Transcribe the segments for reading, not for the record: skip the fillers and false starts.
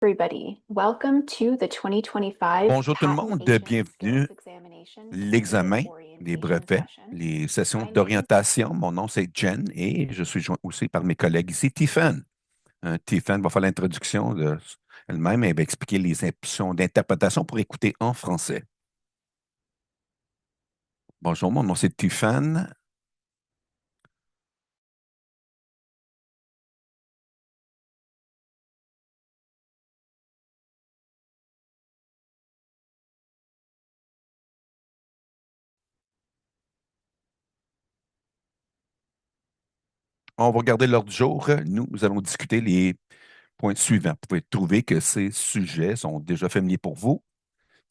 Everybody, welcome to the 2025 Bonjour tout le Patent monde, Agent bienvenue Skills Examination Candidate l'examen, les Orientation brevets, Session. les sessions I'm Jen. d'orientation. Mon nom, c'est Jen et je suis joint aussi par mes collègues ici, Tiffen. Tiffen va faire l'introduction de elle-même et va expliquer les options d'interprétation pour écouter en français. Bonjour, mon nom, c'est Tiffen. On va regarder l'ordre du jour. Nous allons discuter les points suivants. Vous pouvez trouver que ces sujets sont déjà familiers pour vous.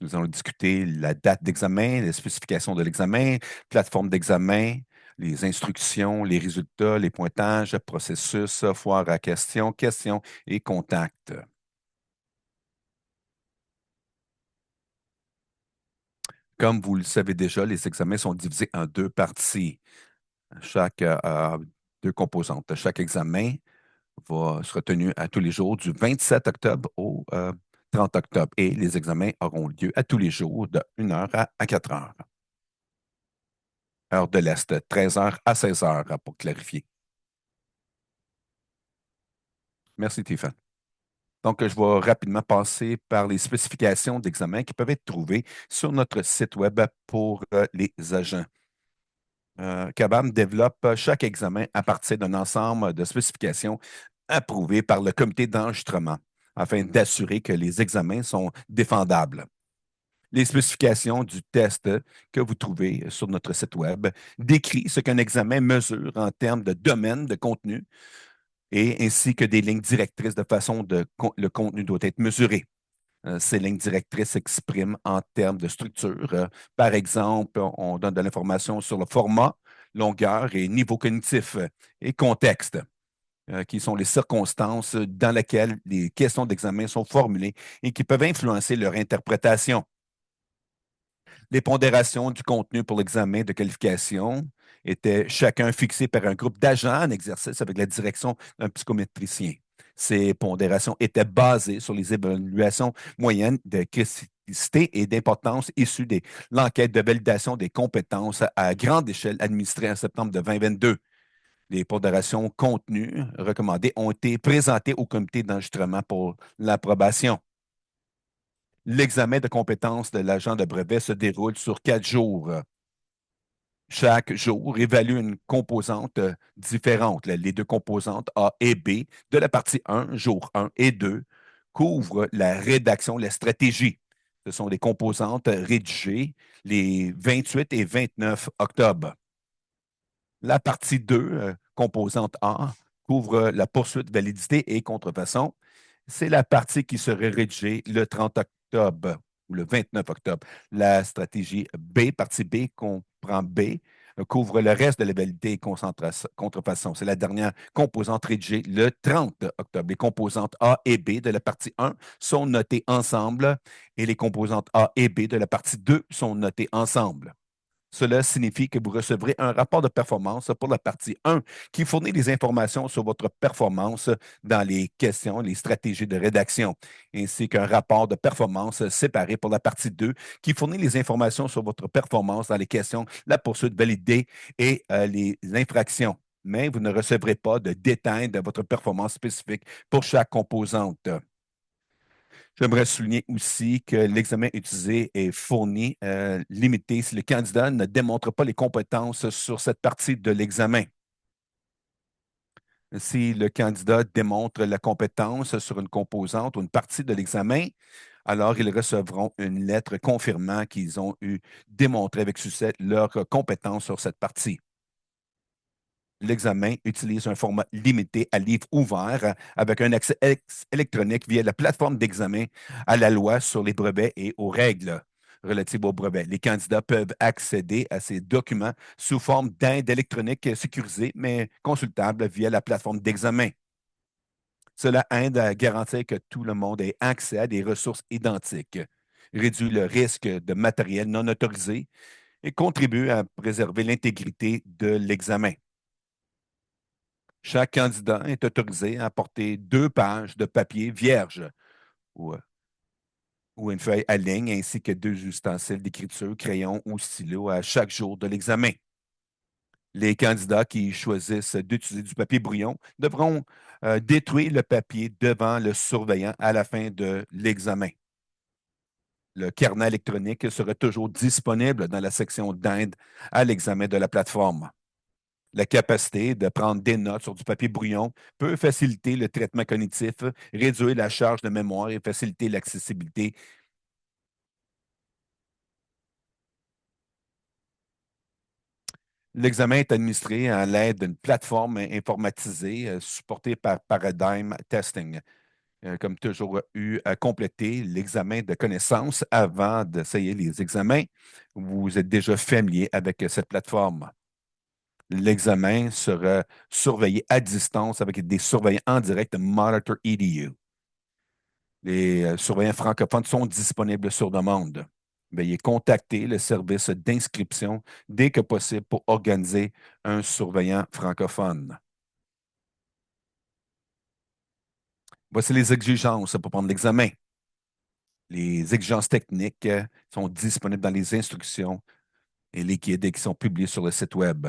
Nous allons discuter la date d'examen, les spécifications de l'examen, plateforme d'examen, les instructions, les résultats, les pointages, processus, foire à questions, questions et contacts. Comme vous le savez déjà, les examens sont divisés en deux parties. Chaque deux composantes. Chaque examen va sera tenu à tous les jours du 27 octobre au 30 octobre et les examens auront lieu à tous les jours de 1 heure à 4 heures. Heure de l'Est, 13 heures à 16 heures pour clarifier. Merci, Tiffany. Donc, je vais rapidement passer par les spécifications d'examen qui peuvent être trouvées sur notre site Web pour les agents. CABAM développe chaque examen à partir d'un ensemble de spécifications approuvées par le comité d'enregistrement afin d'assurer que les examens sont défendables. Les spécifications du test que vous trouvez sur notre site Web décrivent ce qu'un examen mesure en termes de domaine de contenu et ainsi que des lignes directrices de façon dont le contenu doit être mesuré. Ces lignes directrices s'expriment en termes de structure. Par exemple, on donne de l'information sur le format, longueur et niveau cognitif et contexte, qui sont les circonstances dans lesquelles les questions d'examen sont formulées et qui peuvent influencer leur interprétation. Les pondérations du contenu pour l'examen de qualification étaient chacun fixées par un groupe d'agents en exercice avec la direction d'un psychométricien. Ces pondérations étaient basées sur les évaluations moyennes de criticité et d'importance issues de l'enquête de validation des compétences à grande échelle administrée en septembre de 2022. Les pondérations contenues recommandées ont été présentées au comité d'enregistrement pour l'approbation. L'examen de compétences de l'agent de brevet se déroule sur 4 jours. Chaque jour évalue une composante différente. Les deux composantes A et B de la partie 1, jour 1 et 2, couvrent la rédaction, la stratégie. Ce sont des composantes rédigées les 28 et 29 octobre. La partie 2, composante A, couvre la poursuite, validité et contrefaçon. C'est la partie qui serait rédigée le 30 octobre ou le 29 octobre. La stratégie B, partie B, comprend B, couvre le reste de la validité et contrefaçon. C'est la dernière composante rédigée le 30 octobre. Les composantes A et B de la partie 1 sont notées ensemble et les composantes A et B de la partie 2 sont notées ensemble. Cela signifie que vous recevrez un rapport de performance pour la partie 1 qui fournit des informations sur votre performance dans les questions, les stratégies de rédaction, ainsi qu'un rapport de performance séparé pour la partie 2 qui fournit les informations sur votre performance dans les questions, la poursuite validée et les infractions. Mais vous ne recevrez pas de détails de votre performance spécifique pour chaque composante. J'aimerais souligner aussi que l'examen utilisé est fourni, limité si le candidat ne démontre pas les compétences sur cette partie de l'examen. Si le candidat démontre la compétence sur une composante ou une partie de l'examen, alors ils recevront une lettre confirmant qu'ils ont eu démontré avec succès leur compétence sur cette partie. L'examen utilise un format limité à livre ouvert avec un accès électronique via la plateforme d'examen à la loi sur les brevets et aux règles relatives aux brevets. Les candidats peuvent accéder à ces documents sous forme d'aide électronique sécurisée, mais consultable via la plateforme d'examen. Cela aide à garantir que tout le monde ait accès à des ressources identiques, réduit le risque de matériel non autorisé et contribue à préserver l'intégrité de l'examen. Chaque candidat est autorisé à apporter 2 pages de papier vierge ou, ou une feuille à ligne ainsi que deux ustensiles d'écriture, crayon ou stylo à chaque jour de l'examen. Les candidats qui choisissent d'utiliser du papier brouillon devront détruire le papier devant le surveillant à la fin de l'examen. Le carnet électronique sera toujours disponible dans la section d'aide à l'examen de la plateforme. La capacité de prendre des notes sur du papier brouillon peut faciliter le traitement cognitif, réduire la charge de mémoire et faciliter l'accessibilité. L'examen est administré à l'aide d'une plateforme informatisée supportée par Paradigm Testing. Comme toujours, eu à compléter l'examen de connaissances avant d'essayer les examens. Vous êtes déjà familier avec cette plateforme. L'examen sera surveillé à distance avec des surveillants en direct de Monitor EDU. Les surveillants francophones sont disponibles sur demande. Veuillez contacter le service d'inscription dès que possible pour organiser un surveillant francophone. Voici les exigences pour prendre l'examen. Les exigences techniques sont disponibles dans les instructions et les guides qui sont publiés sur le site Web.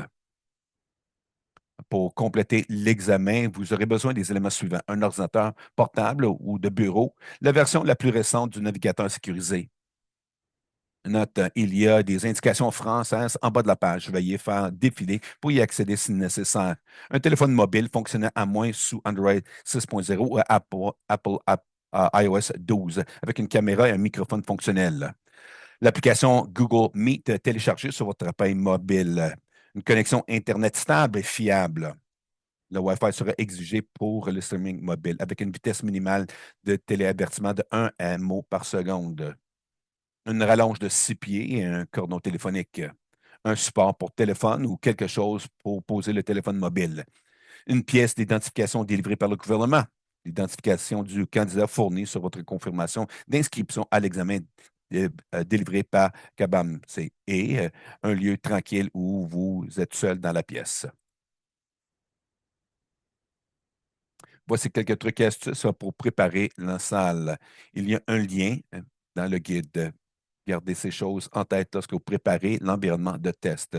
Pour compléter l'examen, vous aurez besoin des éléments suivants: un ordinateur portable ou de bureau, la version la plus récente du navigateur sécurisé. Note, il y a des indications françaises en bas de la page. Veuillez faire défiler pour y accéder si nécessaire. Un téléphone mobile fonctionnant à moins sous Android 6.0 ou iOS 12 avec une caméra et un microphone fonctionnel. L'application Google Meet téléchargée sur votre appareil mobile. Une connexion Internet stable et fiable. Le Wi-Fi sera exigé pour le streaming mobile avec une vitesse minimale de téléavertissement de 1 MO par seconde. Une rallonge de 6 pieds et un cordon téléphonique. Un support pour téléphone ou quelque chose pour poser le téléphone mobile. Une pièce d'identification délivrée par le gouvernement. L'identification du candidat fournie sur votre confirmation d'inscription à l'examen délivré par Kabam. Et un lieu tranquille où vous êtes seul dans la pièce. Voici quelques trucs et astuces pour préparer la salle. Il y a un lien dans le guide. Gardez ces choses en tête lorsque vous préparez l'environnement de test.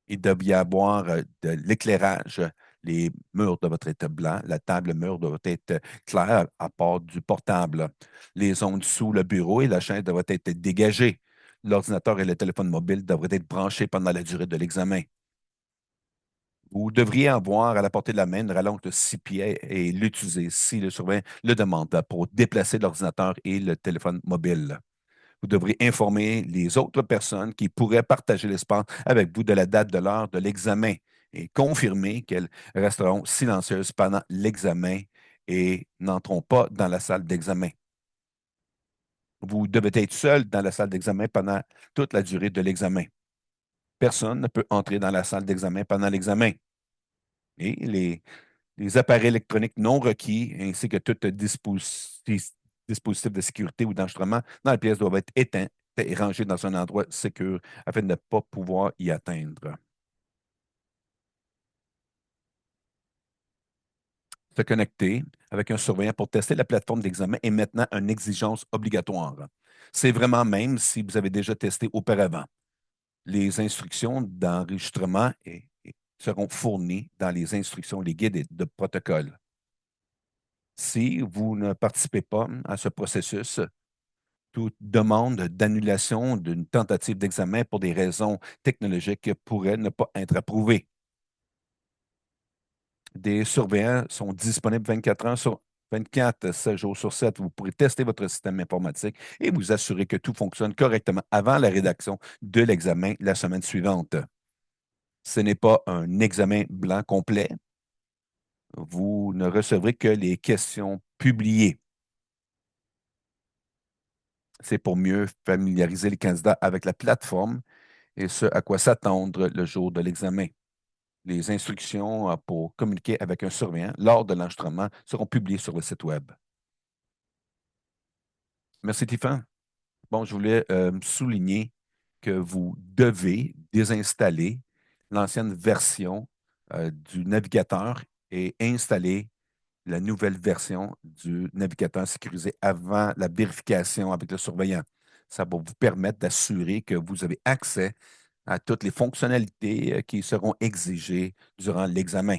Il doit y avoir de l'éclairage. Les murs doivent être blancs. La table mur doit être claire à part du portable. Les ondes sous le bureau et la chaise doivent être dégagées. L'ordinateur et le téléphone mobile devraient être branchés pendant la durée de l'examen. Vous devriez avoir à la portée de la main une rallonge de 6 pieds et l'utiliser si le surveillant le demande pour déplacer l'ordinateur et le téléphone mobile. Vous devrez informer les autres personnes qui pourraient partager l'espace avec vous de la date de l'heure de l'examen et confirmer qu'elles resteront silencieuses pendant l'examen et n'entreront pas dans la salle d'examen. Vous devez être seul dans la salle d'examen pendant toute la durée de l'examen. Personne ne peut entrer dans la salle d'examen pendant l'examen. Et les appareils électroniques non requis, ainsi que tout dispositif de sécurité ou d'enregistrement dans la pièce doivent être éteints et rangés dans un endroit sécur afin de ne pas pouvoir y atteindre. Se connecter avec un surveillant pour tester la plateforme d'examen est maintenant une exigence obligatoire. C'est vraiment même si vous avez déjà testé auparavant. Les instructions d'enregistrement seront fournies dans les instructions, les guides de protocole. Si vous ne participez pas à ce processus, toute demande d'annulation d'une tentative d'examen pour des raisons technologiques pourrait ne pas être approuvée. Des surveillants sont disponibles 24 heures sur 24, 7 jours sur 7. Vous pourrez tester votre système informatique et vous assurer que tout fonctionne correctement avant la rédaction de l'examen la semaine suivante. Ce n'est pas un examen blanc complet. Vous ne recevrez que les questions publiées. C'est pour mieux familiariser les candidats avec la plateforme et ce à quoi s'attendre le jour de l'examen. Les instructions pour communiquer avec un surveillant lors de l'enregistrement seront publiées sur le site Web. Merci, Tiffan. Bon, je voulais souligner que vous devez désinstaller l'ancienne version du navigateur et installer la nouvelle version du navigateur sécurisé avant la vérification avec le surveillant. Ça va vous permettre d'assurer que vous avez accès à toutes les fonctionnalités qui seront exigées durant l'examen.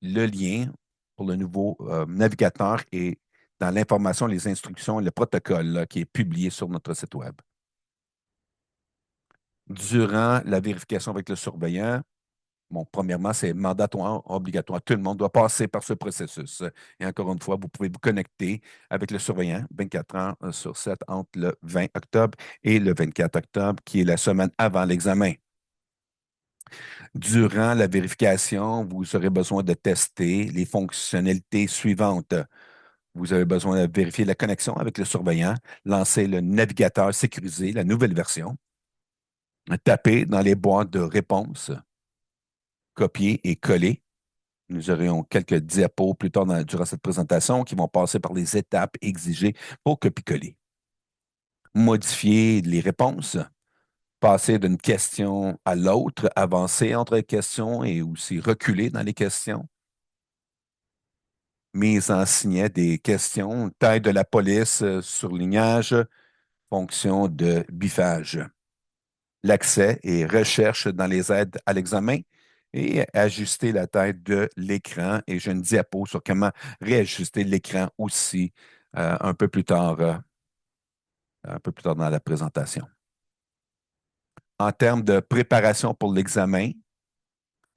Le lien pour le nouveau navigateur est dans l'information, les instructions et le protocole là, qui est publié sur notre site Web. Durant la vérification avec le surveillant, bon, premièrement, c'est mandatoire, obligatoire. Tout le monde doit passer par ce processus. Et encore une fois, vous pouvez vous connecter avec le surveillant 24 heures sur 7 entre le 20 octobre et le 24 octobre, qui est la semaine avant l'examen. Durant la vérification, vous aurez besoin de tester les fonctionnalités suivantes. Vous avez besoin de vérifier la connexion avec le surveillant, lancer le navigateur sécurisé, la nouvelle version, taper dans les boîtes de réponse, copier et coller. Nous aurons quelques diapos plus tard durant cette présentation qui vont passer par les étapes exigées pour copier-coller. Modifier les réponses, passer d'une question à l'autre, avancer entre les questions et aussi reculer dans les questions. Mise en signet des questions, taille de la police, surlignage, fonction de biffage. L'accès et recherche dans les aides à l'examen et ajuster la taille de l'écran. Et j'ai une diapo sur comment réajuster l'écran aussi un peu plus tard dans la présentation. En termes de préparation pour l'examen,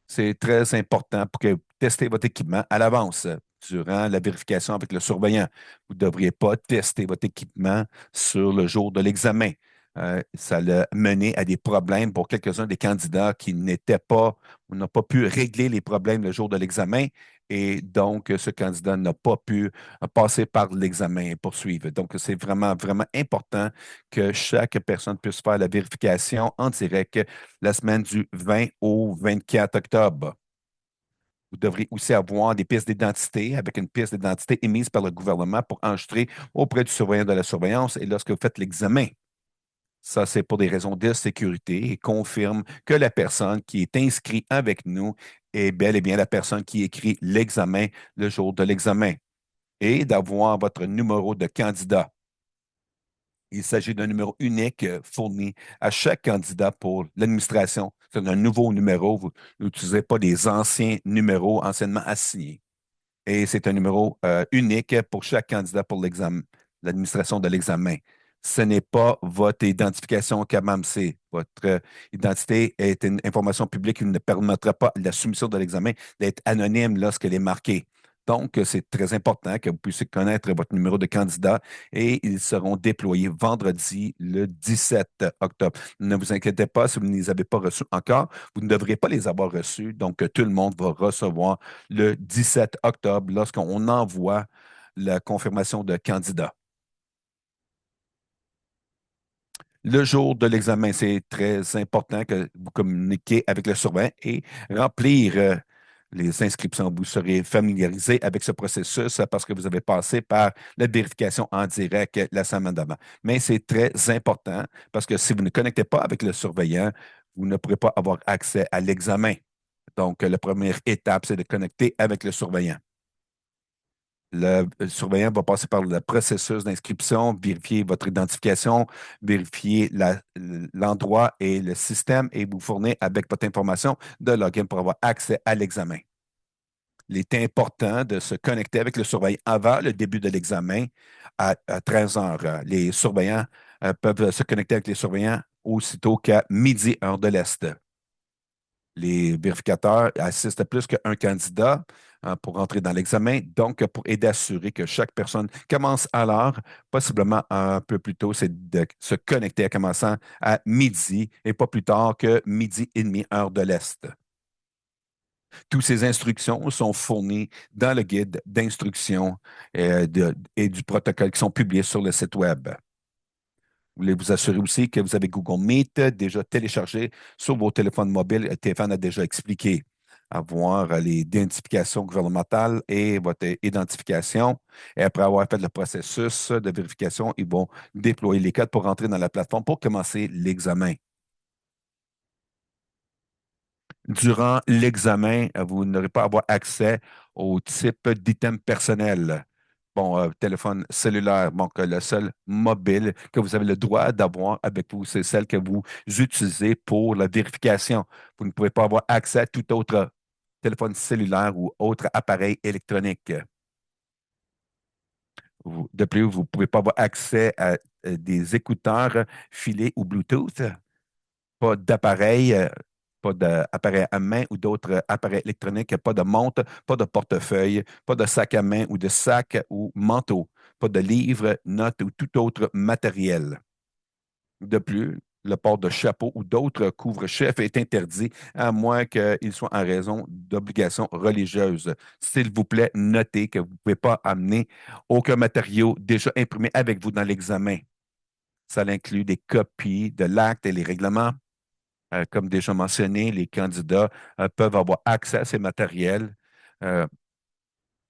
c'est très important pour que vous testez votre équipement à l'avance durant la vérification avec le surveillant. Vous ne devriez pas tester votre équipement sur le jour de l'examen. Ça a mené à des problèmes pour quelques-uns des candidats qui n'étaient pas, ou n'ont pas pu régler les problèmes le jour de l'examen. Et donc, ce candidat n'a pas pu passer par l'examen et poursuivre. Donc, c'est vraiment, vraiment important que chaque personne puisse faire la vérification en direct la semaine du 20 au 24 octobre. Vous devrez aussi avoir des pièces d'identité avec une pièce d'identité émise par le gouvernement pour enregistrer auprès du surveillant de la surveillance et lorsque vous faites l'examen. Ça, c'est pour des raisons de sécurité et confirme que la personne qui est inscrite avec nous est bel et bien la personne qui écrit l'examen le jour de l'examen et d'avoir votre numéro de candidat. Il s'agit d'un numéro unique fourni à chaque candidat pour l'administration. C'est un nouveau numéro. Vous n'utilisez pas des anciens numéros anciennement assignés. Et c'est un numéro unique pour chaque candidat pour l'examen, l'administration de l'examen. Ce n'est pas votre identification CAMAMC. Votre identité est une information publique qui ne permettra pas la soumission de l'examen d'être anonyme lorsqu'elle est marquée. Donc, c'est très important que vous puissiez connaître votre numéro de candidat et ils seront déployés vendredi le 17 octobre. Ne vous inquiétez pas si vous ne les avez pas reçus encore. Vous ne devrez pas les avoir reçus. Donc, tout le monde va recevoir le 17 octobre lorsqu'on envoie la confirmation de candidat. Le jour de l'examen, c'est très important que vous communiquiez avec le surveillant et remplir les inscriptions. Vous serez familiarisé avec ce processus parce que vous avez passé par la vérification en direct la semaine d'avant. Mais c'est très important parce que si vous ne connectez pas avec le surveillant, vous ne pourrez pas avoir accès à l'examen. Donc, la première étape, c'est de connecter avec le surveillant. Le surveillant va passer par le processus d'inscription, vérifier votre identification, vérifier l'endroit et le système et vous fournir avec votre information de login pour avoir accès à l'examen. Il est important de se connecter avec le surveillant avant le début de l'examen à 13 heures. Les surveillants peuvent se connecter avec les surveillants aussitôt qu'à midi, heure de l'Est. Les vérificateurs assistent à plus qu'un candidat pour entrer dans l'examen, donc pour aider à assurer que chaque personne commence à l'heure, possiblement un peu plus tôt, c'est de se connecter en commençant à midi et pas plus tard que midi et demi, heure de l'Est. Toutes ces instructions sont fournies dans le guide d'instruction et du protocole qui sont publiés sur le site Web. Vous voulez vous assurer aussi que vous avez Google Meet déjà téléchargé sur vos téléphones mobiles. Stéphane a déjà expliqué. Avoir les identifications gouvernementales et votre identification. Et après avoir fait le processus de vérification, ils vont déployer les codes pour rentrer dans la plateforme pour commencer l'examen. Durant l'examen, vous n'aurez pas à avoir accès au type d'item personnel. Bon, téléphone cellulaire, donc le seul mobile que vous avez le droit d'avoir avec vous, c'est celle que vous utilisez pour la vérification. Vous ne pouvez pas avoir accès à tout autre téléphone cellulaire ou autre appareil électronique. De plus, vous ne pouvez pas avoir accès à des écouteurs filés ou Bluetooth, pas d'appareil, pas d'appareil à main ou d'autres appareils électroniques, pas de montre, pas de portefeuille, pas de sac à main ou de sac ou manteau, pas de livres, notes ou tout autre matériel. De plus, le port de chapeau ou d'autres couvre-chefs est interdit à moins qu'il soit en raison d'obligations religieuses. S'il vous plaît, notez que vous ne pouvez pas amener aucun matériau déjà imprimé avec vous dans l'examen. Ça inclut des copies de l'acte et les règlements. Comme déjà mentionné, les candidats peuvent avoir accès à ces matériels, euh,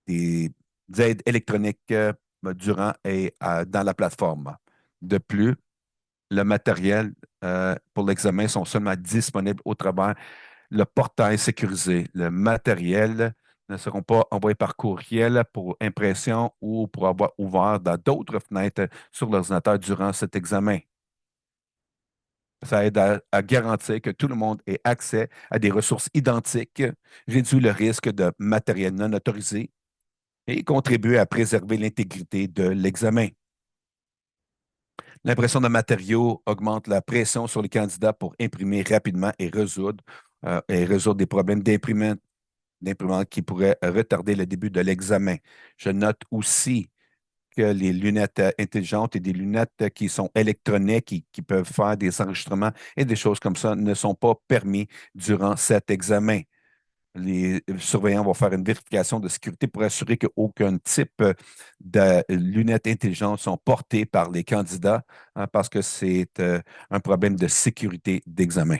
des aides électroniques durant et dans la plateforme. De plus, le matériel pour l'examen sont seulement disponibles au travers le portail sécurisé. Le matériel ne seront pas envoyés par courriel pour impression ou pour avoir ouvert dans d'autres fenêtres sur l'ordinateur durant cet examen. Ça aide à garantir que tout le monde ait accès à des ressources identiques, réduit le risque de matériel non autorisé et contribue à préserver l'intégrité de l'examen. L'impression de matériaux augmente la pression sur les candidats pour imprimer rapidement et résoudre des problèmes d'imprimante qui pourraient retarder le début de l'examen. Je note aussi que les lunettes intelligentes et des lunettes qui sont électroniques, qui peuvent faire des enregistrements et des choses comme ça ne sont pas permis durant cet examen. Les surveillants vont faire une vérification de sécurité pour assurer qu'aucun type de lunettes intelligentes sont portées par les candidats parce que c'est un problème de sécurité d'examen.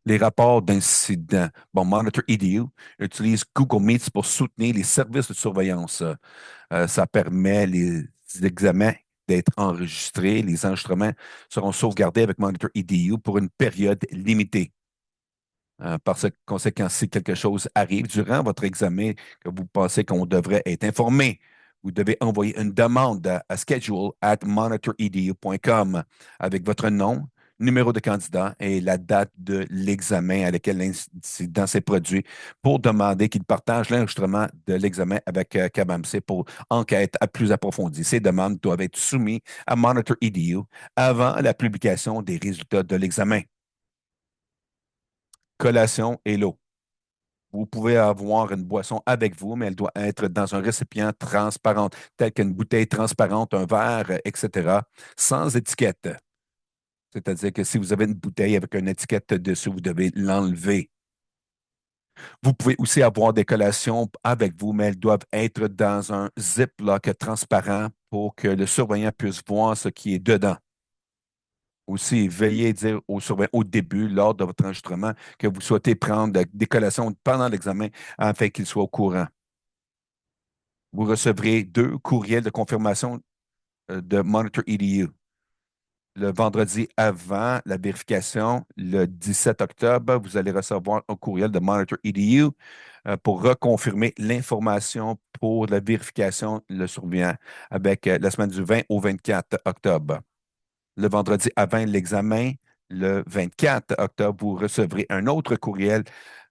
Les rapports d'incidents. Bon, Monitor EDU utilise Google Meets pour soutenir les services de surveillance. Ça permet les examens d'être enregistrés. Les enregistrements seront sauvegardés avec Monitor EDU pour une période limitée. Par conséquent, si quelque chose arrive durant votre examen que vous pensez qu'on devrait être informé, vous devez envoyer une demande à schedule@monitoredu.com avec votre nom, numéro de candidat et la date de l'examen à laquelle l'incident s'est produit pour demander qu'il partage l'enregistrement de l'examen avec KBAMC pour enquête plus approfondie. Ces demandes doivent être soumises à Monitor EDU avant la publication des résultats de l'examen. Collation et l'eau. Vous pouvez avoir une boisson avec vous, mais elle doit être dans un récipient transparent, tel qu'une bouteille transparente, un verre, etc., sans étiquette. C'est-à-dire que si vous avez une bouteille avec une étiquette dessus, vous devez l'enlever. Vous pouvez aussi avoir des collations avec vous, mais elles doivent être dans un Ziploc transparent pour que le surveillant puisse voir ce qui est dedans. Aussi, veillez à dire au surveillant au début, lors de votre enregistrement, que vous souhaitez prendre des collations pendant l'examen afin qu'il soit au courant. Vous recevrez 2 courriels de confirmation de Monitor EDU. Le vendredi avant la vérification, le 17 octobre, vous allez recevoir un courriel de Monitor EDU pour reconfirmer l'information pour la vérification, le surveillant, avec la semaine du 20 au 24 octobre. Le vendredi avant l'examen, le 24 octobre, vous recevrez un autre courriel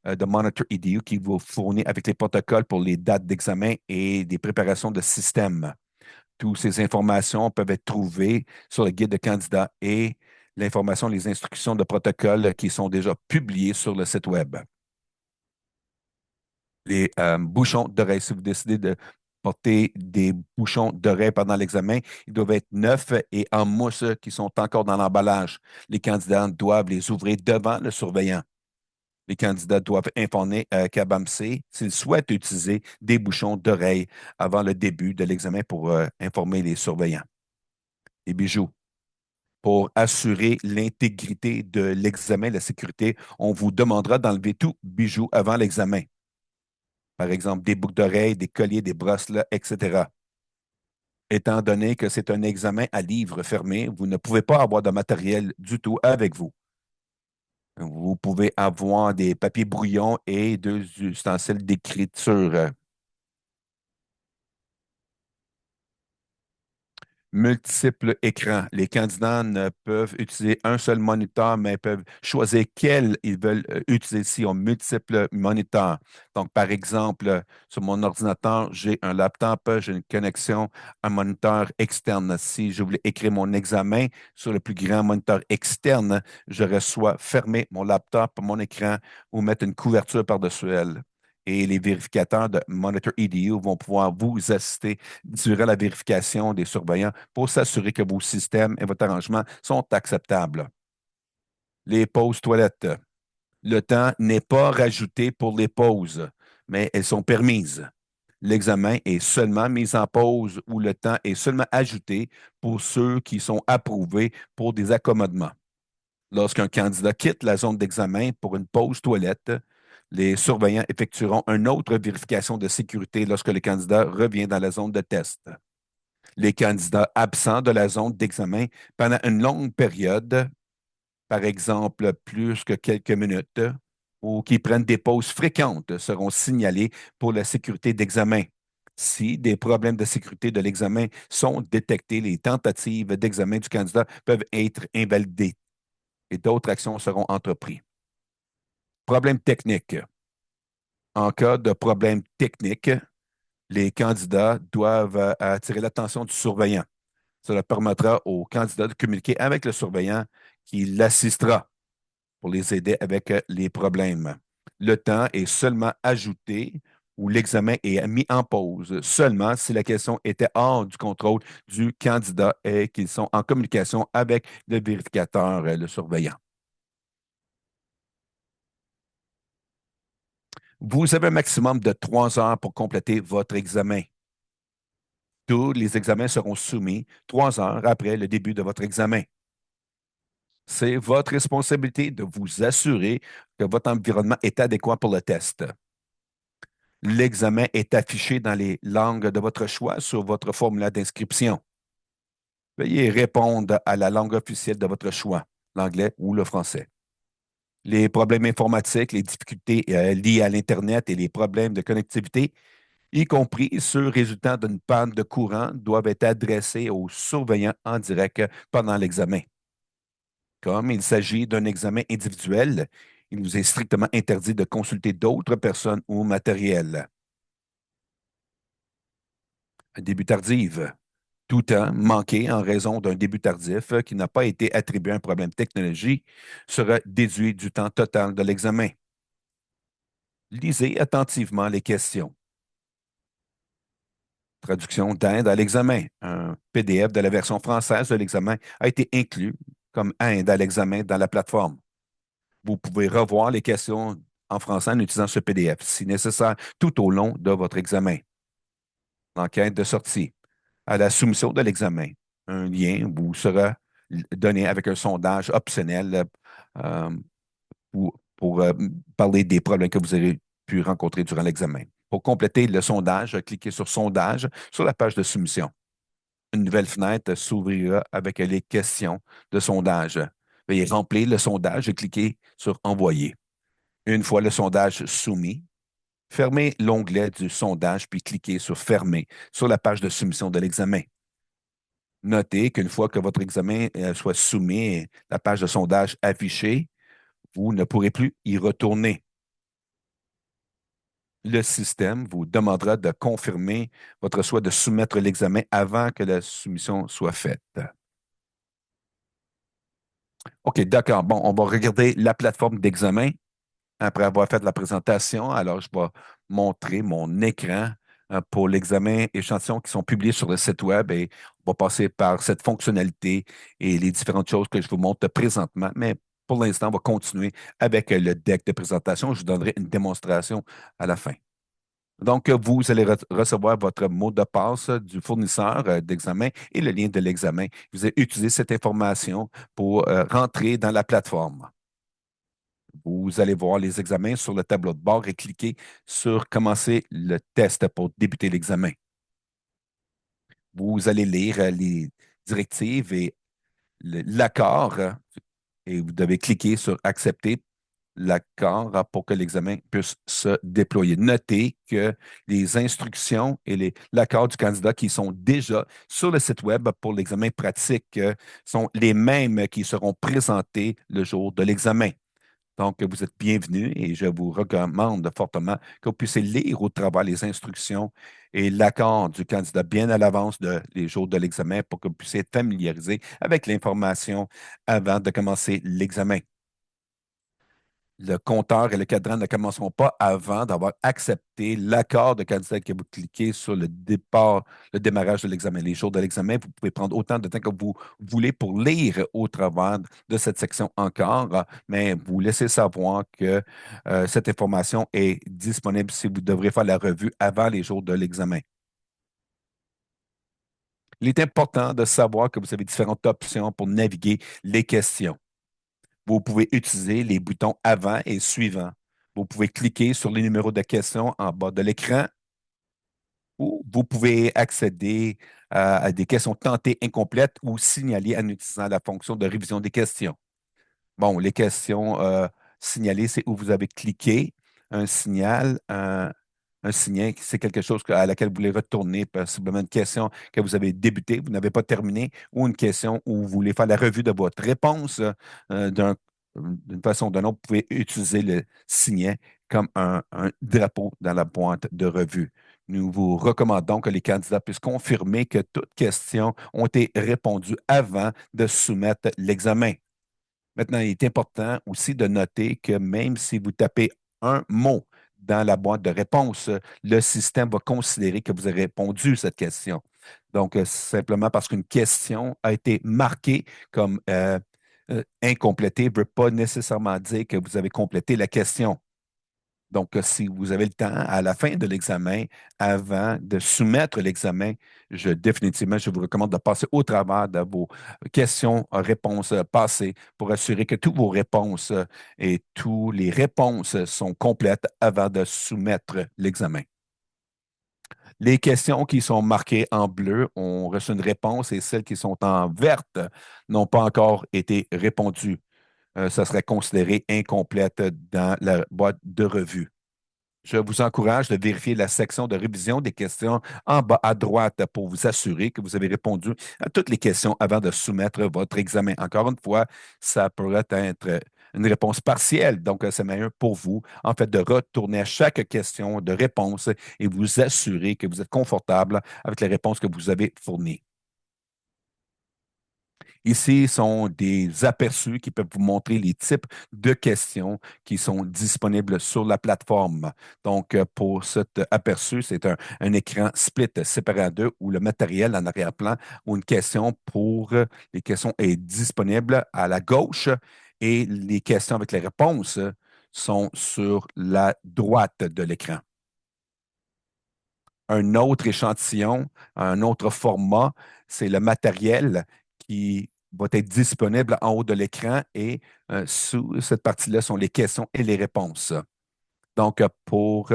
de Monitor EDU qui vous fournit avec les protocoles pour les dates d'examen et des préparations de système. Toutes ces informations peuvent être trouvées sur le guide de candidat et l'information, les instructions de protocole qui sont déjà publiées sur le site Web. Les bouchons d'oreille, si vous décidez de porter des bouchons d'oreille pendant l'examen, ils doivent être neufs et en mousse qui sont encore dans l'emballage. Les candidats doivent les ouvrir devant le surveillant. Les candidats doivent informer KBAMC s'ils souhaitent utiliser des bouchons d'oreille avant le début de l'examen pour informer les surveillants. Les bijoux. Pour assurer l'intégrité de l'examen, la sécurité, on vous demandera d'enlever tout bijou avant l'examen. Par exemple, des boucles d'oreilles, des colliers, des bracelets, etc. Étant donné que c'est un examen à livre fermé, vous ne pouvez pas avoir de matériel du tout avec vous. Vous pouvez avoir des papiers brouillons et deux ustensiles d'écriture. Multiples écrans. Les candidats ne peuvent utiliser un seul moniteur, mais peuvent choisir quel ils veulent utiliser s'ils ont multiples moniteurs. Donc, par exemple, sur mon ordinateur, j'ai un laptop, j'ai une connexion, un moniteur externe. Si je voulais écrire mon examen sur le plus grand moniteur externe, je reçois fermer mon laptop, mon écran ou mettre une couverture par-dessus elle. Et les vérificateurs de Monitor EDU vont pouvoir vous assister durant la vérification des surveillants pour s'assurer que vos systèmes et votre arrangement sont acceptables. Les pauses toilettes. Le temps n'est pas rajouté pour les pauses, mais elles sont permises. L'examen est seulement mis en pause ou le temps est seulement ajouté pour ceux qui sont approuvés pour des accommodements. Lorsqu'un candidat quitte la zone d'examen pour une pause toilette, les surveillants effectueront une autre vérification de sécurité lorsque le candidat revient dans la zone de test. Les candidats absents de la zone d'examen pendant une longue période, par exemple plus que quelques minutes, ou qui prennent des pauses fréquentes, seront signalés pour la sécurité d'examen. Si des problèmes de sécurité de l'examen sont détectés, les tentatives d'examen du candidat peuvent être invalidées et d'autres actions seront entreprises. Problème technique. En cas de problème technique, les candidats doivent attirer l'attention du surveillant. Cela permettra au candidat de communiquer avec le surveillant qui l'assistera pour les aider avec les problèmes. Le temps est seulement ajouté ou l'examen est mis en pause seulement si la question était hors du contrôle du candidat et qu'ils sont en communication avec le vérificateur, le surveillant. Vous avez un maximum de 3 heures pour compléter votre examen. Tous les examens seront soumis 3 heures après le début de votre examen. C'est votre responsabilité de vous assurer que votre environnement est adéquat pour le test. L'examen est affiché dans les langues de votre choix sur votre formulaire d'inscription. Veuillez répondre à la langue officielle de votre choix, l'anglais ou le français. Les problèmes informatiques, les difficultés liées à l'Internet et les problèmes de connectivité, y compris ceux résultant d'une panne de courant, doivent être adressés aux surveillants en direct pendant l'examen. Comme il s'agit d'un examen individuel, il vous est strictement interdit de consulter d'autres personnes ou matériel. Un début tardif. Tout temps manqué en raison d'un début tardif qui n'a pas été attribué à un problème de technologie sera déduit du temps total de l'examen. Lisez attentivement les questions. Traduction d'aide à l'examen. Un PDF de la version française de l'examen a été inclus comme aide à l'examen dans la plateforme. Vous pouvez revoir les questions en français en utilisant ce PDF si nécessaire tout au long de votre examen. L'enquête de sortie. À la soumission de l'examen, un lien vous sera donné avec un sondage optionnel euh, pour parler des problèmes que vous avez pu rencontrer durant l'examen. Pour compléter le sondage, cliquez sur Sondage sur la page de soumission. Une nouvelle fenêtre s'ouvrira avec les questions de sondage. Veuillez remplir le sondage et cliquez sur Envoyer. Une fois le sondage soumis, fermez l'onglet du sondage puis cliquez sur Fermer sur la page de soumission de l'examen. Notez qu'une fois que votre examen soit soumis, la page de sondage affichée, vous ne pourrez plus y retourner. Le système vous demandera de confirmer votre souhait de soumettre l'examen avant que la soumission soit faite. OK, d'accord. Bon, on va regarder la plateforme d'examen après avoir fait la présentation. Alors, je vais montrer mon écran pour l'examen échantillon qui sont publiés sur le site web et on va passer par cette fonctionnalité et les différentes choses que je vous montre présentement. Mais pour l'instant, on va continuer avec le deck de présentation. Je vous donnerai une démonstration à la fin. Donc, vous allez recevoir votre mot de passe du fournisseur d'examen et le lien de l'examen. Vous allez utiliser cette information pour rentrer dans la plateforme. Vous allez voir les examens sur le tableau de bord et cliquer sur Commencer le test pour débuter l'examen. Vous allez lire les directives et l'accord et vous devez cliquer sur Accepter l'accord pour que l'examen puisse se déployer. Notez que les instructions et l'accord du candidat qui sont déjà sur le site Web pour l'examen pratique sont les mêmes qui seront présentés le jour de l'examen. Donc, vous êtes bienvenus et je vous recommande fortement que vous puissiez lire au travers les instructions et l'accord du candidat bien à l'avance des jours de l'examen pour que vous puissiez être familiarisé avec l'information avant de commencer l'examen. Le compteur et le cadran ne commenceront pas avant d'avoir accepté l'accord de candidat que vous cliquez sur le démarrage de l'examen. Les jours de l'examen, vous pouvez prendre autant de temps que vous voulez pour lire au travers de cette section encore, mais vous laissez savoir que cette information est disponible si vous devrez faire la revue avant les jours de l'examen. Il est important de savoir que vous avez différentes options pour naviguer les questions. Vous pouvez utiliser les boutons avant et suivant. Vous pouvez cliquer sur les numéros de questions en bas de l'écran ou vous pouvez accéder à des questions tentées incomplètes ou signalées en utilisant la fonction de révision des questions. Bon, les questions signalées, c'est où vous avez cliqué, un signal, un signal, c'est quelque chose à laquelle vous voulez retourner, possiblement une question que vous avez débutée, vous n'avez pas terminé, ou une question où vous voulez faire la revue de votre réponse d'une façon ou d'une autre. Vous pouvez utiliser le signal comme un drapeau dans la boîte de revue. Nous vous recommandons que les candidats puissent confirmer que toutes questions ont été répondues avant de soumettre l'examen. Maintenant, il est important aussi de noter que même si vous tapez un mot dans la boîte de réponse, le système va considérer que vous avez répondu à cette question. Donc, simplement parce qu'une question a été marquée comme incomplétée ne veut pas nécessairement dire que vous avez complété la question. Donc, si vous avez le temps à la fin de l'examen, avant de soumettre l'examen, définitivement, je vous recommande de passer au travers de vos questions, réponses passées pour assurer que toutes vos réponses et toutes les réponses sont complètes avant de soumettre l'examen. Les questions qui sont marquées en bleu ont reçu une réponse et celles qui sont en verte n'ont pas encore été répondues. Ça serait considéré incomplète dans la boîte de revue. Je vous encourage de vérifier la section de révision des questions en bas à droite pour vous assurer que vous avez répondu à toutes les questions avant de soumettre votre examen. Encore une fois, ça pourrait être une réponse partielle, donc c'est meilleur pour vous, en fait, de retourner à chaque question de réponse et vous assurer que vous êtes confortable avec les réponses que vous avez fournies. Ici sont des aperçus qui peuvent vous montrer les types de questions qui sont disponibles sur la plateforme. Donc, pour cet aperçu, c'est un écran split séparé en deux où le matériel en arrière-plan ou une question pour les questions est disponible à la gauche et les questions avec les réponses sont sur la droite de l'écran. Un autre échantillon, un autre format, c'est le matériel qui va être disponible en haut de l'écran et sous cette partie-là sont les questions et les réponses. Donc, pour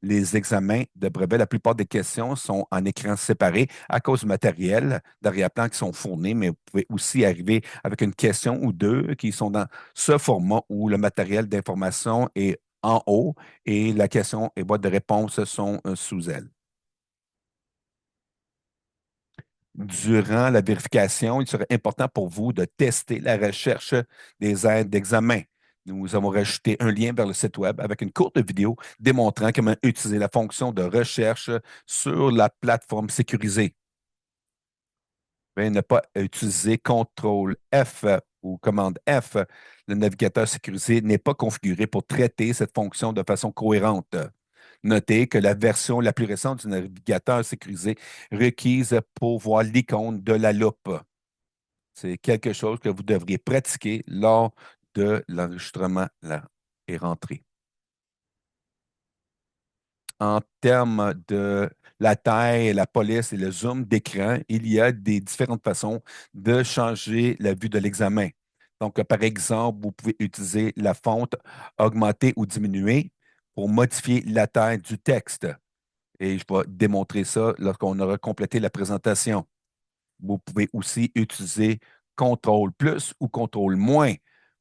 les examens de brevet, la plupart des questions sont en écran séparé à cause du matériel d'arrière-plan qui sont fournis, mais vous pouvez aussi arriver avec une question ou deux qui sont dans ce format où le matériel d'information est en haut et la question et boîte de réponse sont sous elle. Durant la vérification, il serait important pour vous de tester la recherche des aides d'examen. Nous avons rajouté un lien vers le site Web avec une courte vidéo démontrant comment utiliser la fonction de recherche sur la plateforme sécurisée. Bien, ne pas utiliser CTRL F ou commande F. Le navigateur sécurisé n'est pas configuré pour traiter cette fonction de façon cohérente. Notez que la version la plus récente du navigateur sécurisé requise pour voir l'icône de la loupe. C'est quelque chose que vous devriez pratiquer lors de l'enregistrement et rentrée. En termes de la taille, la police et le zoom d'écran, il y a des différentes façons de changer la vue de l'examen. Donc, par exemple, vous pouvez utiliser la fonte augmenter ou diminuer pour modifier la taille du texte. Et je vais démontrer ça lorsqu'on aura complété la présentation. Vous pouvez aussi utiliser CTRL plus ou CTRL moins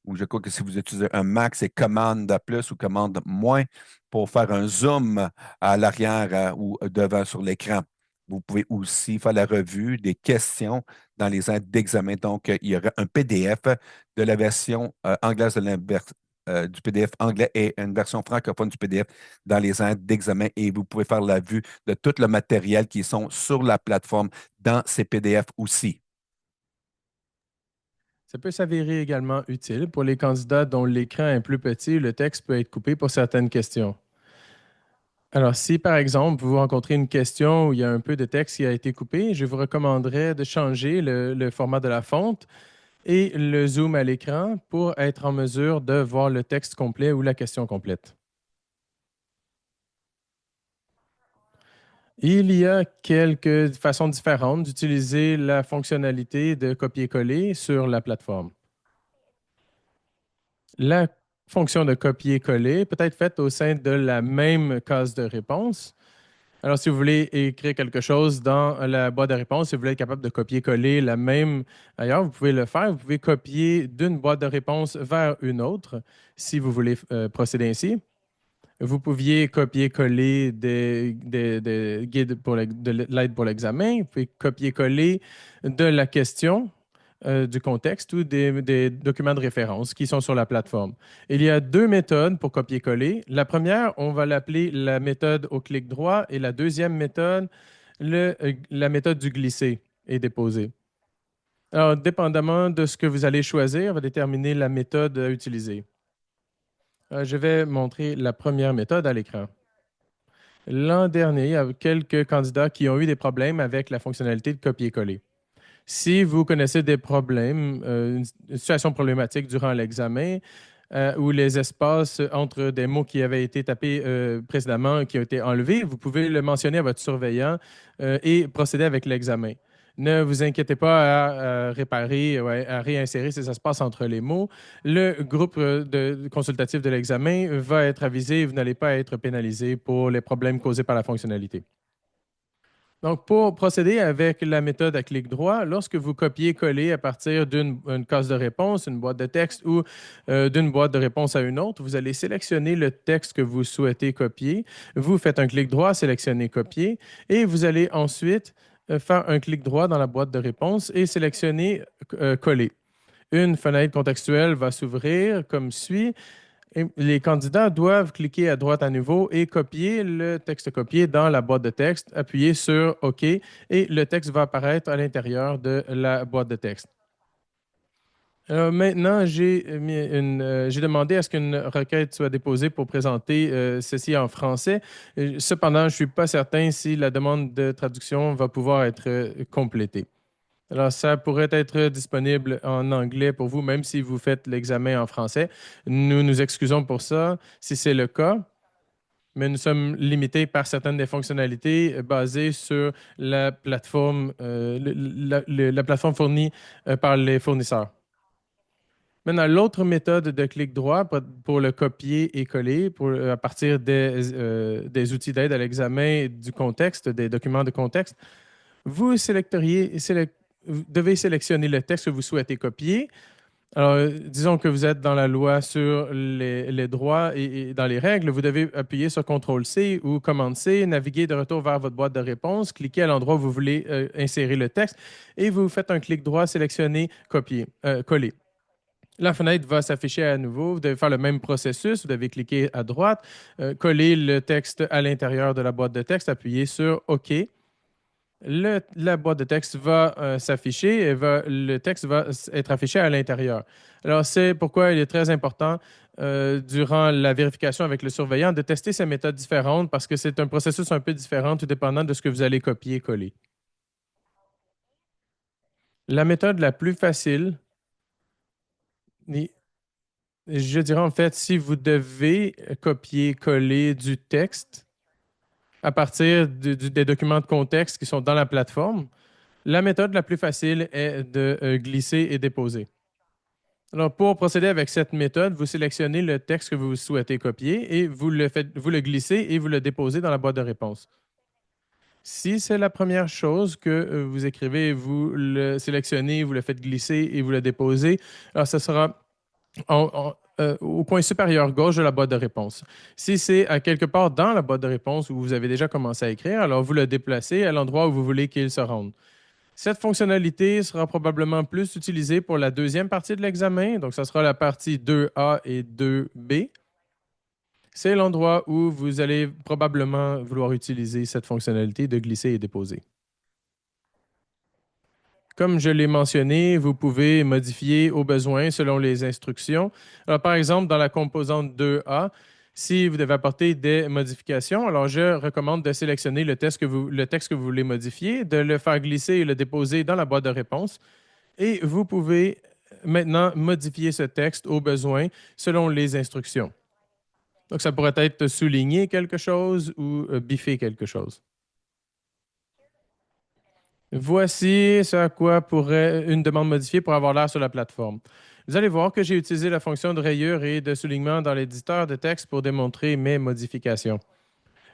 ou je crois que si vous utilisez un Mac, c'est commande plus ou commande moins pour faire un zoom à l'arrière ou devant sur l'écran. Vous pouvez aussi faire la revue des questions dans les aides d'examen. Donc, il y aura un PDF de la version anglaise du PDF anglais et une version francophone du PDF dans les aides d'examen et vous pouvez faire la vue de tout le matériel qui sont sur la plateforme dans ces PDF aussi. Ça peut s'avérer également utile pour les candidats dont l'écran est plus petit, le texte peut être coupé pour certaines questions. Alors, si par exemple vous rencontrez une question où il y a un peu de texte qui a été coupé, je vous recommanderais de changer le format de la fonte et le zoom à l'écran pour être en mesure de voir le texte complet ou la question complète. Il y a quelques façons différentes d'utiliser la fonctionnalité de copier-coller sur la plateforme. La fonction de copier-coller peut être faite au sein de la même case de réponse. Alors, si vous voulez écrire quelque chose dans la boîte de réponse, si vous voulez être capable de copier-coller la même ailleurs, vous pouvez le faire. Vous pouvez copier d'une boîte de réponse vers une autre si vous voulez procéder ainsi. Vous pouviez copier-coller des guides pour de l'aide pour l'examen. Vous pouvez copier-coller de la question, du contexte ou des documents de référence qui sont sur la plateforme. Il y a deux méthodes pour copier-coller. La première, on va l'appeler la méthode au clic droit et la deuxième méthode, la méthode du glisser et déposer. Alors, dépendamment de ce que vous allez choisir, va déterminer la méthode à utiliser. Je vais montrer la première méthode à l'écran. L'an dernier, il y a quelques candidats qui ont eu des problèmes avec la fonctionnalité de copier-coller. Si vous connaissez des problèmes, une situation problématique durant l'examen, ou les espaces entre des mots qui avaient été tapés précédemment, qui ont été enlevés, vous pouvez le mentionner à votre surveillant et procéder avec l'examen. Ne vous inquiétez pas à réparer, ouais, à réinsérer ces espaces entre les mots. Le groupe consultatif de l'examen va être avisé et vous n'allez pas être pénalisé pour les problèmes causés par la fonctionnalité. Donc, pour procéder avec la méthode à clic droit, lorsque vous copiez-collez à partir d'une case de réponse, une boîte de texte ou d'une boîte de réponse à une autre, vous allez sélectionner le texte que vous souhaitez copier. Vous faites un clic droit, sélectionnez copier et vous allez ensuite faire un clic droit dans la boîte de réponse et sélectionner coller. Une fenêtre contextuelle va s'ouvrir comme suit. Et les candidats doivent cliquer à droite à nouveau et copier le texte copié dans la boîte de texte, appuyer sur OK et le texte va apparaître à l'intérieur de la boîte de texte. Alors maintenant, j'ai demandé à ce qu'une requête soit déposée pour présenter ceci en français. Cependant, je ne suis pas certain si la demande de traduction va pouvoir être complétée. Alors, ça pourrait être disponible en anglais pour vous, même si vous faites l'examen en français. Nous nous excusons pour ça, si c'est le cas, mais nous sommes limités par certaines des fonctionnalités basées sur la plateforme, la plateforme fournie par les fournisseurs. Maintenant, l'autre méthode de clic droit pour le copier et coller à partir des outils d'aide à l'examen du contexte, des documents de contexte, vous vous devez sélectionner le texte que vous souhaitez copier. Alors, disons que vous êtes dans la loi sur les droits et dans les règles, vous devez appuyer sur CTRL-C ou Commande-C, naviguer de retour vers votre boîte de réponse, cliquer à l'endroit où vous voulez insérer le texte et vous faites un clic droit, sélectionner Copier, coller. La fenêtre va s'afficher à nouveau. Vous devez faire le même processus. Vous devez cliquer à droite, coller le texte à l'intérieur de la boîte de texte, appuyer sur OK. La boîte de texte va s'afficher et le texte va être affiché à l'intérieur. Alors, c'est pourquoi il est très important durant la vérification avec le surveillant de tester ces méthodes différentes parce que c'est un processus un peu différent tout dépendant de ce que vous allez copier et coller. La méthode la plus facile, je dirais en fait, si vous devez copier-coller du texte à partir des documents de contexte qui sont dans la plateforme, la méthode la plus facile est de glisser et déposer. Alors, pour procéder avec cette méthode, vous sélectionnez le texte que vous souhaitez copier et vous le glissez et vous le déposez dans la boîte de réponse. Si c'est la première chose que vous écrivez, vous le sélectionnez, vous le faites glisser et vous le déposez, alors ce sera au coin supérieur gauche de la boîte de réponse. Si c'est à quelque part dans la boîte de réponse où vous avez déjà commencé à écrire, alors vous le déplacez à l'endroit où vous voulez qu'il se rende. Cette fonctionnalité sera probablement plus utilisée pour la deuxième partie de l'examen, donc ça sera la partie 2A et 2B. C'est l'endroit où vous allez probablement vouloir utiliser cette fonctionnalité de glisser et déposer. Comme je l'ai mentionné, vous pouvez modifier au besoin selon les instructions. Alors, par exemple, dans la composante 2A, si vous devez apporter des modifications, alors je recommande de sélectionner le texte que vous voulez modifier, de le faire glisser et le déposer dans la boîte de réponse. Et vous pouvez maintenant modifier ce texte au besoin selon les instructions. Donc, ça pourrait être souligner quelque chose ou biffer quelque chose. Voici ce à quoi pourrait une demande modifiée pour avoir l'air sur la plateforme. Vous allez voir que j'ai utilisé la fonction de rayure et de soulignement dans l'éditeur de texte pour démontrer mes modifications,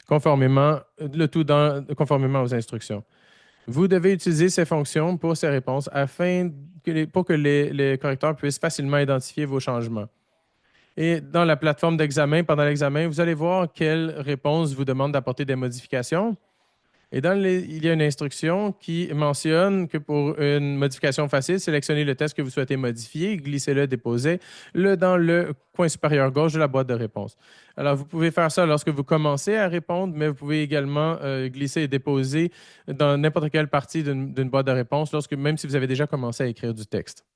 conformément aux instructions. Vous devez utiliser ces fonctions pour ces réponses pour que les correcteurs puissent facilement identifier vos changements. Et dans la plateforme d'examen, pendant l'examen, vous allez voir quelle réponse vous demande d'apporter des modifications. Et il y a une instruction qui mentionne que pour une modification facile, sélectionnez le texte que vous souhaitez modifier, glissez-le, déposez-le dans le coin supérieur gauche de la boîte de réponse. Alors, vous pouvez faire ça lorsque vous commencez à répondre, mais vous pouvez également glisser et déposer dans n'importe quelle partie d'une boîte de réponse, même si vous avez déjà commencé à écrire du texte.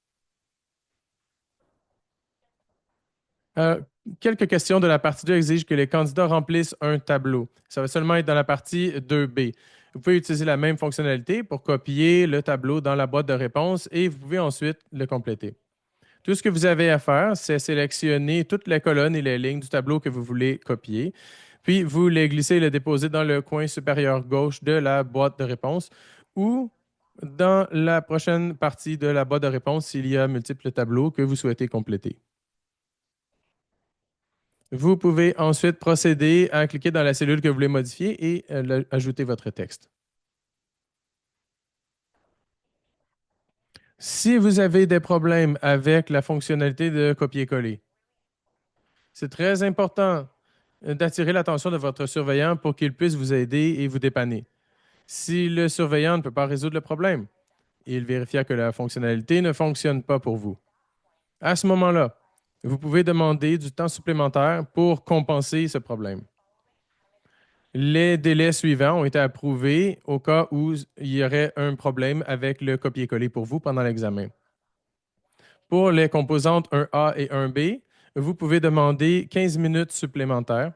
Quelques questions de la partie 2 exigent que les candidats remplissent un tableau. Ça va seulement être dans la partie 2B. Vous pouvez utiliser la même fonctionnalité pour copier le tableau dans la boîte de réponse et vous pouvez ensuite le compléter. Tout ce que vous avez à faire, c'est sélectionner toutes les colonnes et les lignes du tableau que vous voulez copier, puis vous les glissez et les déposez dans le coin supérieur gauche de la boîte de réponse ou dans la prochaine partie de la boîte de réponse s'il y a multiples tableaux que vous souhaitez compléter. Vous pouvez ensuite procéder à cliquer dans la cellule que vous voulez modifier et ajouter votre texte. Si vous avez des problèmes avec la fonctionnalité de copier-coller, c'est très important d'attirer l'attention de votre surveillant pour qu'il puisse vous aider et vous dépanner. Si le surveillant ne peut pas résoudre le problème, il vérifiera que la fonctionnalité ne fonctionne pas pour vous. À ce moment-là, vous pouvez demander du temps supplémentaire pour compenser ce problème. Les délais suivants ont été approuvés au cas où il y aurait un problème avec le copier-coller pour vous pendant l'examen. Pour les composantes 1A et 1B, vous pouvez demander 15 minutes supplémentaires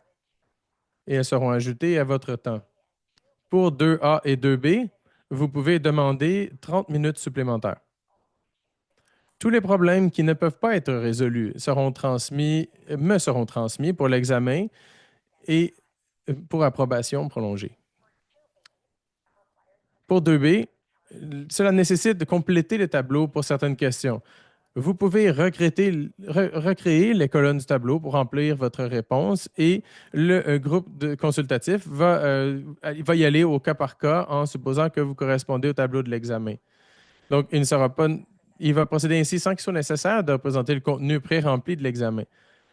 et elles seront ajoutées à votre temps. Pour 2A et 2B, vous pouvez demander 30 minutes supplémentaires. Tous les problèmes qui ne peuvent pas être résolus me seront transmis pour l'examen et pour approbation prolongée. Pour 2B, cela nécessite de compléter le tableau pour certaines questions. Vous pouvez recréer les colonnes du tableau pour remplir votre réponse et le groupe consultatif va y aller au cas par cas en supposant que vous correspondez au tableau de l'examen. Donc, il va procéder ainsi sans qu'il soit nécessaire de représenter le contenu pré-rempli de l'examen.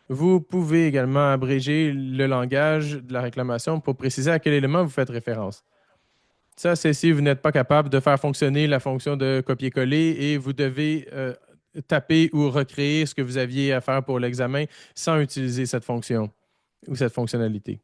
Vous pouvez également abréger le langage de la réclamation pour préciser à quel élément vous faites référence. Ça, c'est si vous n'êtes pas capable de faire fonctionner la fonction de copier-coller et vous devez taper ou recréer ce que vous aviez à faire pour l'examen sans utiliser cette fonction ou cette fonctionnalité.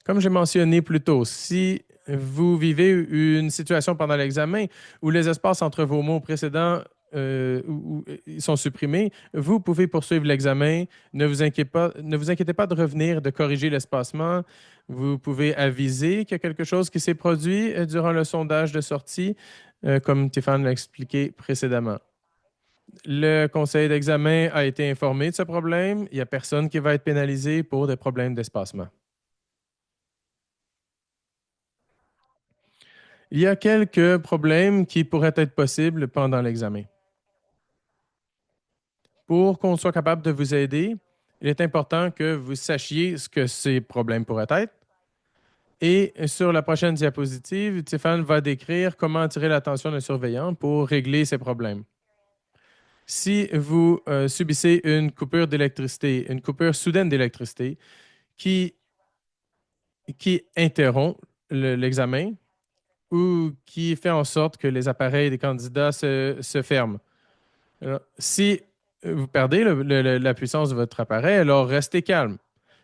Comme j'ai mentionné plus tôt, si vous vivez une situation pendant l'examen où les espaces entre vos mots précédents sont supprimés, vous pouvez poursuivre l'examen. Ne vous inquiétez pas de revenir, de corriger l'espacement. Vous pouvez aviser qu'il y a quelque chose qui s'est produit durant le sondage de sortie, comme Stéphane l'a expliqué précédemment. Le conseil d'examen a été informé de ce problème. Il n'y a personne qui va être pénalisé pour des problèmes d'espacement. Il y a quelques problèmes qui pourraient être possibles pendant l'examen. Pour qu'on soit capable de vous aider, il est important que vous sachiez ce que ces problèmes pourraient être. Et sur la prochaine diapositive, Stéphane va décrire comment attirer l'attention d'un surveillant pour régler ces problèmes. Si vous subissez une coupure d'électricité, une coupure soudaine d'électricité qui, qui interrompt l'examen ou qui fait en sorte que les appareils des candidats se ferment. Alors, si vous perdez la puissance de votre appareil, alors restez calme.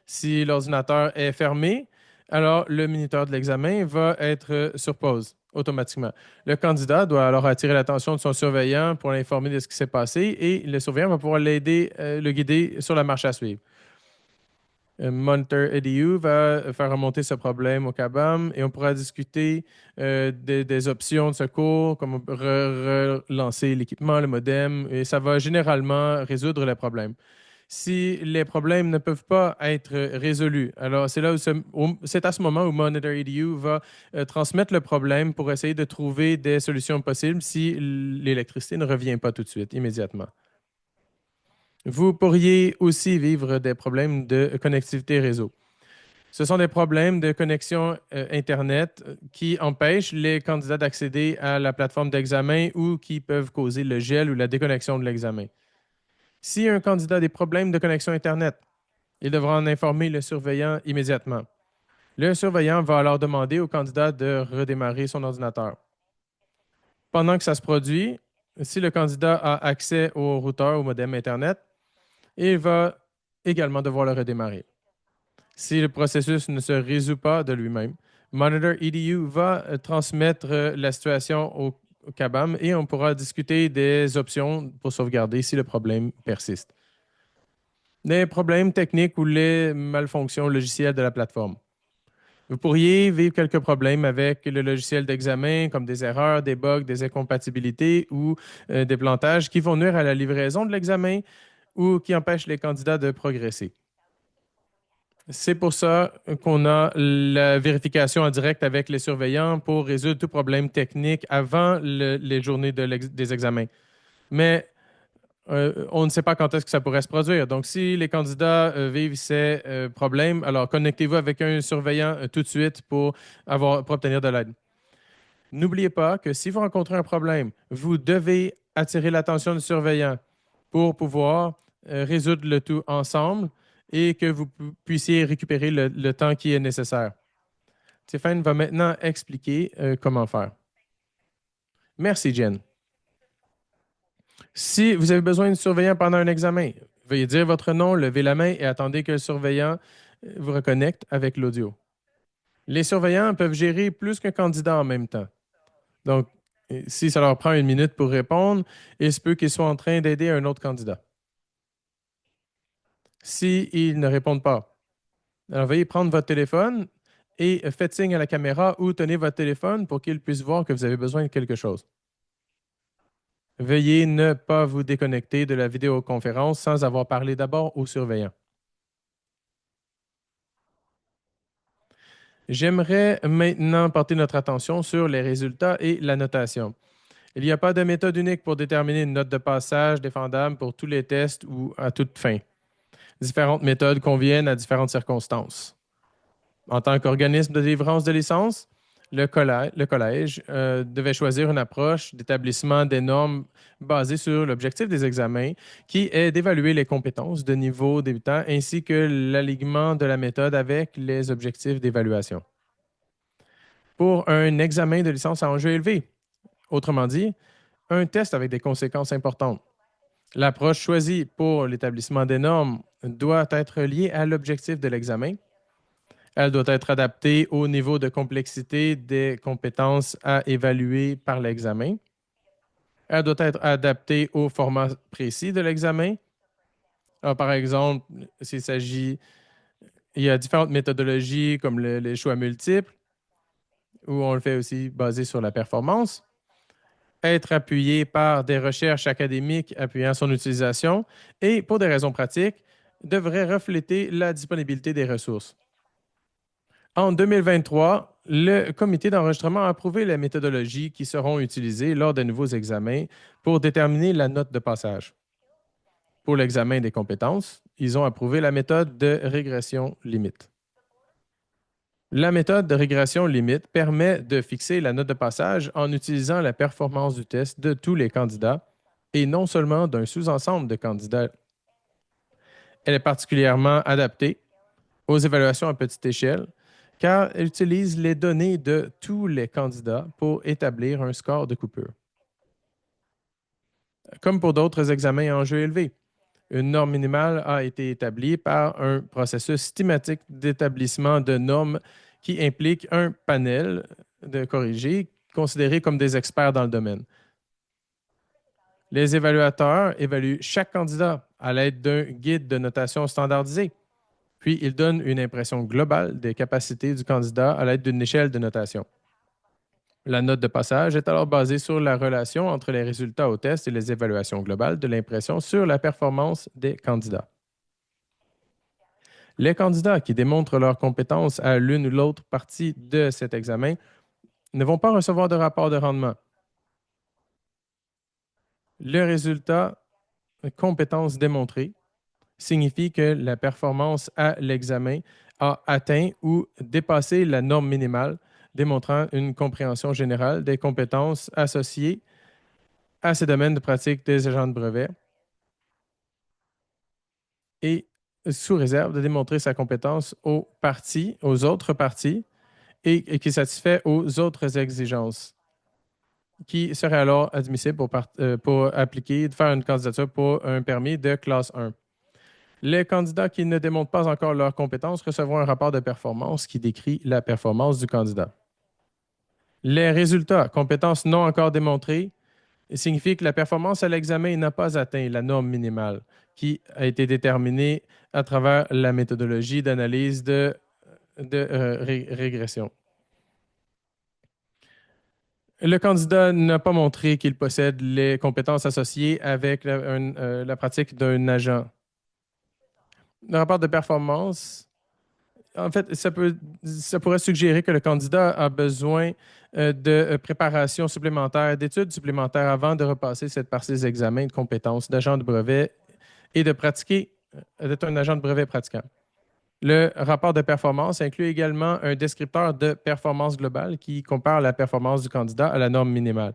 Si l'ordinateur est fermé, alors le minuteur de l'examen va être sur pause automatiquement. Le candidat doit alors attirer l'attention de son surveillant pour l'informer de ce qui s'est passé et le surveillant va pouvoir l'aider, le guider sur la marche à suivre. Monitor EDU va faire remonter ce problème au CABAM et on pourra discuter des options de secours, comme relancer l'équipement, le modem, et ça va généralement résoudre les problèmes. Si les problèmes ne peuvent pas être résolus, alors c'est là où c'est à ce moment où Monitor EDU va transmettre le problème pour essayer de trouver des solutions possibles si l'électricité ne revient pas tout de suite, immédiatement. Vous pourriez aussi vivre des problèmes de connectivité réseau. Ce sont des problèmes de connexion Internet qui empêchent les candidats d'accéder à la plateforme d'examen ou qui peuvent causer le gel ou la déconnexion de l'examen. Si un candidat a des problèmes de connexion Internet, il devra en informer le surveillant immédiatement. Le surveillant va alors demander au candidat de redémarrer son ordinateur. Pendant que ça se produit, si le candidat a accès au routeur, au modem Internet, il va également devoir le redémarrer. Si le processus ne se résout pas de lui-même, Monitor EDU va transmettre la situation au CABAM et on pourra discuter des options pour sauvegarder si le problème persiste. Les problèmes techniques ou les malfonctions logicielles de la plateforme. Vous pourriez vivre quelques problèmes avec le logiciel d'examen, comme des erreurs, des bugs, des incompatibilités ou des plantages qui vont nuire à la livraison de l'examen ou qui empêchent les candidats de progresser. C'est pour ça qu'on a la vérification en direct avec les surveillants pour résoudre tout problème technique avant les journées des examens. Mais on ne sait pas quand est-ce que ça pourrait se produire. Donc, si les candidats vivent ces problèmes, alors connectez-vous avec un surveillant tout de suite pour obtenir de l'aide. N'oubliez pas que si vous rencontrez un problème, vous devez attirer l'attention du surveillant pour pouvoir résoudre le tout ensemble et que vous puissiez récupérer le temps qui est nécessaire. Stéphane va maintenant expliquer comment faire. Merci, Jen. Si vous avez besoin de surveillant pendant un examen, veuillez dire votre nom, levez la main et attendez que le surveillant vous reconnecte avec l'audio. Les surveillants peuvent gérer plus qu'un candidat en même temps. Donc, si ça leur prend une minute pour répondre, il se peut qu'ils soient en train d'aider un autre candidat. S'ils ne répondent pas, alors veuillez prendre votre téléphone et faites signe à la caméra ou tenez votre téléphone pour qu'ils puissent voir que vous avez besoin de quelque chose. Veuillez ne pas vous déconnecter de la vidéoconférence sans avoir parlé d'abord au surveillant. J'aimerais maintenant porter notre attention sur les résultats et la notation. Il n'y a pas de méthode unique pour déterminer une note de passage défendable pour tous les tests ou à toute fin. Différentes méthodes conviennent à différentes circonstances. En tant qu'organisme de délivrance de licence, le collège devait choisir une approche d'établissement des normes basée sur l'objectif des examens, qui est d'évaluer les compétences de niveau débutant ainsi que l'alignement de la méthode avec les objectifs d'évaluation. Pour un examen de licence à enjeu élevé, autrement dit, un test avec des conséquences importantes, l'approche choisie pour l'établissement des normes doit être liée à l'objectif de l'examen. Elle doit être adaptée au niveau de complexité des compétences à évaluer par l'examen. Elle doit être adaptée au format précis de l'examen. Par exemple, il y a différentes méthodologies comme les choix multiples, où on le fait aussi basé sur la performance. Être appuyé par des recherches académiques appuyant son utilisation et, pour des raisons pratiques, devrait refléter la disponibilité des ressources. En 2023, le comité d'enregistrement a approuvé les méthodologies qui seront utilisées lors des nouveaux examens pour déterminer la note de passage. Pour l'examen des compétences, ils ont approuvé la méthode de régression limite. La méthode de régression limite permet de fixer la note de passage en utilisant la performance du test de tous les candidats et non seulement d'un sous-ensemble de candidats. Elle est particulièrement adaptée aux évaluations à petite échelle car elle utilise les données de tous les candidats pour établir un score de coupure. Comme pour d'autres examens à enjeu élevé, une norme minimale a été établie par un processus systématique d'établissement de normes qui implique un panel de corrigés considérés comme des experts dans le domaine. Les évaluateurs évaluent chaque candidat à l'aide d'un guide de notation standardisé, puis ils donnent une impression globale des capacités du candidat à l'aide d'une échelle de notation. La note de passage est alors basée sur la relation entre les résultats au test et les évaluations globales de l'impression sur la performance des candidats. Les candidats qui démontrent leurs compétences à l'une ou l'autre partie de cet examen ne vont pas recevoir de rapport de rendement. Le résultat compétences démontrées signifie que la performance à l'examen a atteint ou dépassé la norme minimale, démontrant une compréhension générale des compétences associées à ces domaines de pratique des agents de brevet et sous réserve de démontrer sa compétence aux autres parties et qui satisfait aux autres exigences, qui seraient alors admissibles pour appliquer, de faire une candidature pour un permis de classe 1. Les candidats qui ne démontrent pas encore leurs compétences recevront un rapport de performance qui décrit la performance du candidat. Les résultats, compétences non encore démontrées, signifient que la performance à l'examen n'a pas atteint la norme minimale qui a été déterminée à travers la méthodologie d'analyse de régression. Le candidat n'a pas montré qu'il possède les compétences associées avec la pratique d'un agent. Le rapport de performance, en fait, ça pourrait suggérer que le candidat a besoin de préparation supplémentaire, d'études supplémentaires avant de repasser cette partie des examens de compétences d'agent de brevet et de pratiquer, d'être un agent de brevet pratiquant. Le rapport de performance inclut également un descripteur de performance globale qui compare la performance du candidat à la norme minimale.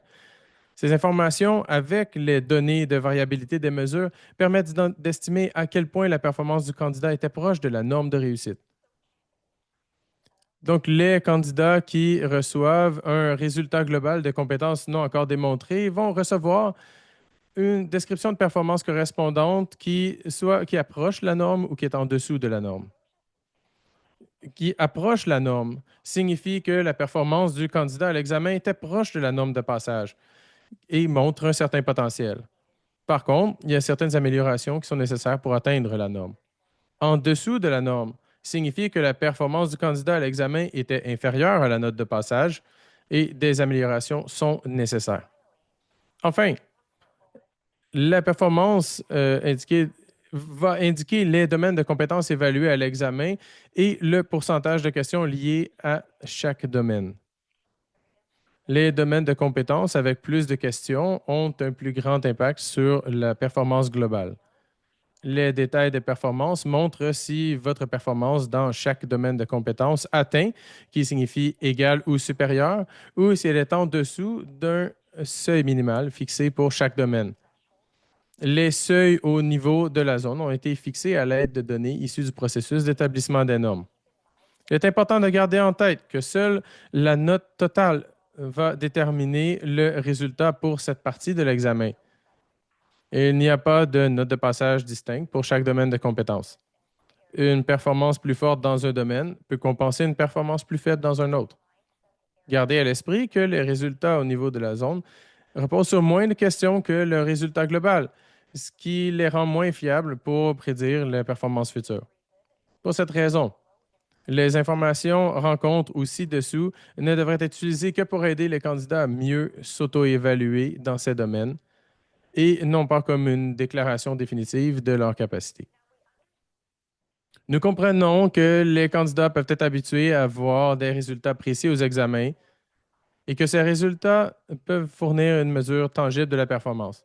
Ces informations, avec les données de variabilité des mesures, permettent d'estimer à quel point la performance du candidat était proche de la norme de réussite. Donc, les candidats qui reçoivent un résultat global de compétences non encore démontrées vont recevoir une description de performance correspondante qui approche la norme ou qui est en dessous de la norme. Qui approche la norme signifie que la performance du candidat à l'examen était proche de la norme de passage et montre un certain potentiel. Par contre, il y a certaines améliorations qui sont nécessaires pour atteindre la norme. En dessous de la norme signifie que la performance du candidat à l'examen était inférieure à la note de passage et des améliorations sont nécessaires. Enfin, la performance va indiquer les domaines de compétences évalués à l'examen et le pourcentage de questions liées à chaque domaine. Les domaines de compétences avec plus de questions ont un plus grand impact sur la performance globale. Les détails des performances montrent si votre performance dans chaque domaine de compétences atteint, qui signifie égal ou supérieur, ou si elle est en dessous d'un seuil minimal fixé pour chaque domaine. Les seuils au niveau de la zone ont été fixés à l'aide de données issues du processus d'établissement des normes. Il est important de garder en tête que seule la note totale va déterminer le résultat pour cette partie de l'examen. Et il n'y a pas de note de passage distincte pour chaque domaine de compétences. Une performance plus forte dans un domaine peut compenser une performance plus faible dans un autre. Gardez à l'esprit que les résultats au niveau de la zone reposent sur moins de questions que le résultat global, ce qui les rend moins fiables pour prédire les performances futures. Pour cette raison, les informations rencontres ou ci-dessous ne devraient être utilisées que pour aider les candidats à mieux s'auto-évaluer dans ces domaines et non pas comme une déclaration définitive de leur capacité. Nous comprenons que les candidats peuvent être habitués à voir des résultats précis aux examens et que ces résultats peuvent fournir une mesure tangible de la performance.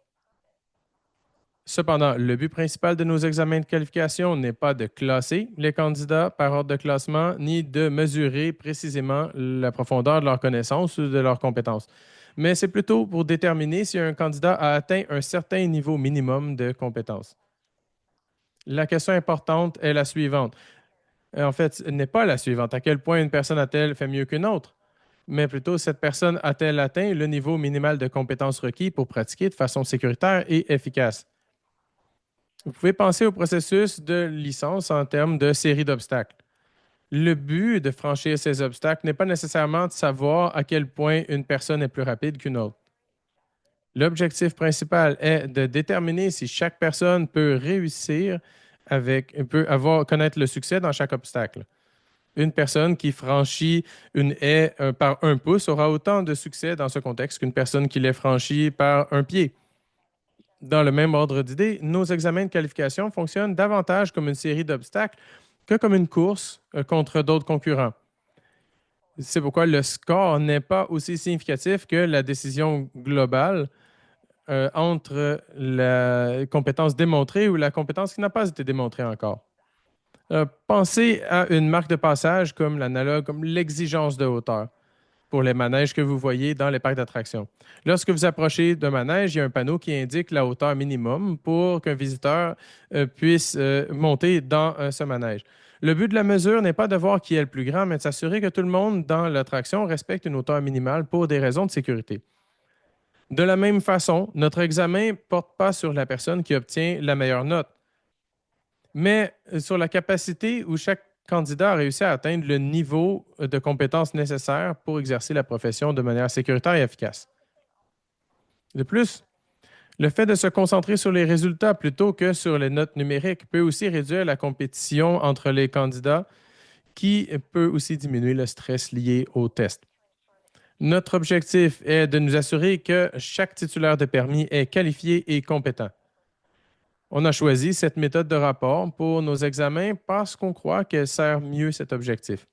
Cependant, le but principal de nos examens de qualification n'est pas de classer les candidats par ordre de classement, ni de mesurer précisément la profondeur de leurs connaissances ou de leurs compétences, mais c'est plutôt pour déterminer si un candidat a atteint un certain niveau minimum de compétences. La question importante est la suivante. En fait, elle n'est pas la suivante. À quel point une personne a-t-elle fait mieux qu'une autre? Mais plutôt, cette personne a-t-elle atteint le niveau minimal de compétences requis pour pratiquer de façon sécuritaire et efficace? Vous pouvez penser au processus de licence en termes de série d'obstacles. Le but de franchir ces obstacles n'est pas nécessairement de savoir à quel point une personne est plus rapide qu'une autre. L'objectif principal est de déterminer si chaque personne peut connaître le succès dans chaque obstacle. Une personne qui franchit une haie par 1 pouce aura autant de succès dans ce contexte qu'une personne qui l'ait franchie par 1 pied. Dans le même ordre d'idée, nos examens de qualification fonctionnent davantage comme une série d'obstacles que comme une course contre d'autres concurrents. C'est pourquoi le score n'est pas aussi significatif que la décision globale entre la compétence démontrée ou la compétence qui n'a pas été démontrée encore. Pensez à une marque de passage comme l'analogue, comme l'exigence de hauteur pour les manèges que vous voyez dans les parcs d'attractions. Lorsque vous approchez d'un manège, il y a un panneau qui indique la hauteur minimum pour qu'un visiteur puisse monter dans ce manège. Le but de la mesure n'est pas de voir qui est le plus grand, mais de s'assurer que tout le monde dans l'attraction respecte une hauteur minimale pour des raisons de sécurité. De la même façon, notre examen ne porte pas sur la personne qui obtient la meilleure note, mais sur la capacité où chaque candidat a réussi à atteindre le niveau de compétence nécessaire pour exercer la profession de manière sécuritaire et efficace. De plus, le fait de se concentrer sur les résultats plutôt que sur les notes numériques peut aussi réduire la compétition entre les candidats, qui peut aussi diminuer le stress lié au test. Notre objectif est de nous assurer que chaque titulaire de permis est qualifié et compétent. On a choisi cette méthode de rapport pour nos examens parce qu'on croit qu'elle sert mieux cet objectif.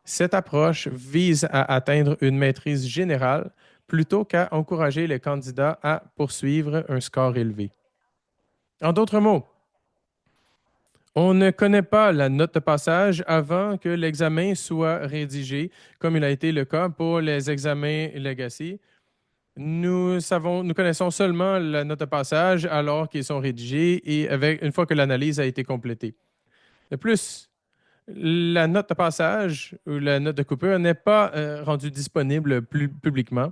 Cette approche vise à atteindre une maîtrise générale plutôt qu'à encourager les candidats à poursuivre un score élevé. En d'autres mots, on ne connaît pas la note de passage avant que l'examen soit rédigé, comme il a été le cas pour les examens Legacy. Nous connaissons seulement la note de passage alors qu'ils sont rédigés et une fois que l'analyse a été complétée. De plus, la note de passage ou la note de coupure n'est pas rendue disponible publiquement.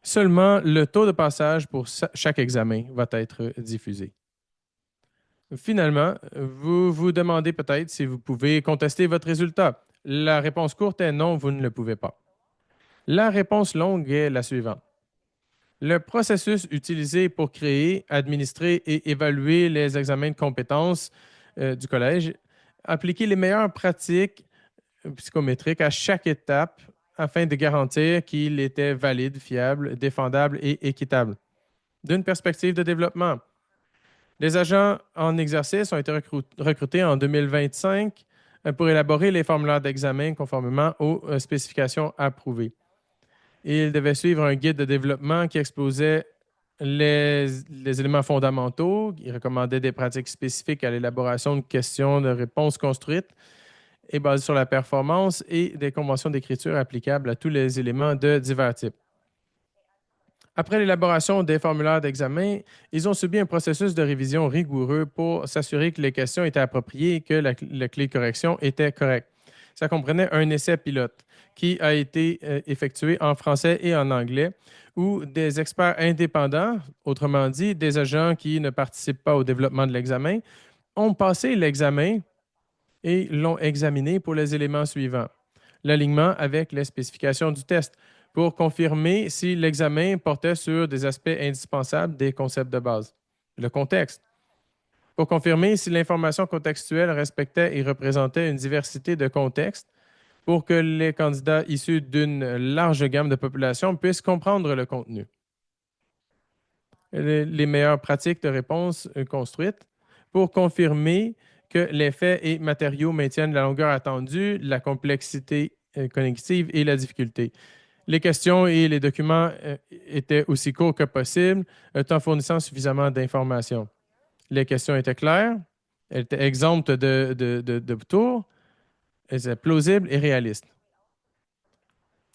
Seulement le taux de passage pour chaque examen va être diffusé. Finalement, vous vous demandez peut-être si vous pouvez contester votre résultat. La réponse courte est non, vous ne le pouvez pas. La réponse longue est la suivante. Le processus utilisé pour créer, administrer et évaluer les examens de compétences du collège, appliquer les meilleures pratiques psychométriques à chaque étape afin de garantir qu'il était valide, fiable, défendable et équitable. D'une perspective de développement, les agents en exercice ont été recrutés en 2025 pour élaborer les formulaires d'examen conformément aux spécifications approuvées. Ils devaient suivre un guide de développement qui exposait les éléments fondamentaux. Il recommandait des pratiques spécifiques à l'élaboration de questions de réponses construites et basées sur la performance et des conventions d'écriture applicables à tous les éléments de divers types. Après l'élaboration des formulaires d'examen, ils ont subi un processus de révision rigoureux pour s'assurer que les questions étaient appropriées et que la clé de correction était correcte. Ça comprenait un essai pilote qui a été effectué en français et en anglais, où des experts indépendants, autrement dit des agents qui ne participent pas au développement de l'examen, ont passé l'examen et l'ont examiné pour les éléments suivants. L'alignement avec les spécifications du test, pour confirmer si l'examen portait sur des aspects indispensables des concepts de base. Le contexte, pour confirmer si l'information contextuelle respectait et représentait une diversité de contextes pour que les candidats issus d'une large gamme de populations puissent comprendre le contenu. Les meilleures pratiques de réponse construites pour confirmer que les faits et matériaux maintiennent la longueur attendue, la complexité cognitive et la difficulté. Les questions et les documents étaient aussi courts que possible, tout en fournissant suffisamment d'informations. Les questions étaient claires, elles étaient exemptes de tours, elles étaient plausibles et réalistes.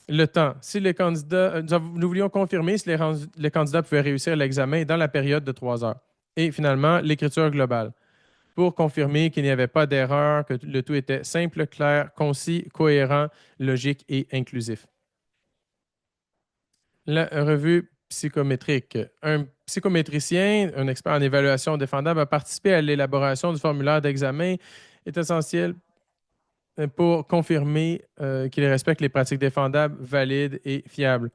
Le temps. Si les candidats, nous voulions confirmer si les candidats pouvaient réussir l'examen dans la période de 3 heures. Et finalement, l'écriture globale, pour confirmer qu'il n'y avait pas d'erreur, que le tout était simple, clair, concis, cohérent, logique et inclusif. La revue psychométrique. Un psychométricien, un expert en évaluation défendable, a participé à l'élaboration du formulaire d'examen, est essentiel pour confirmer qu'il respecte les pratiques défendables, valides et fiables.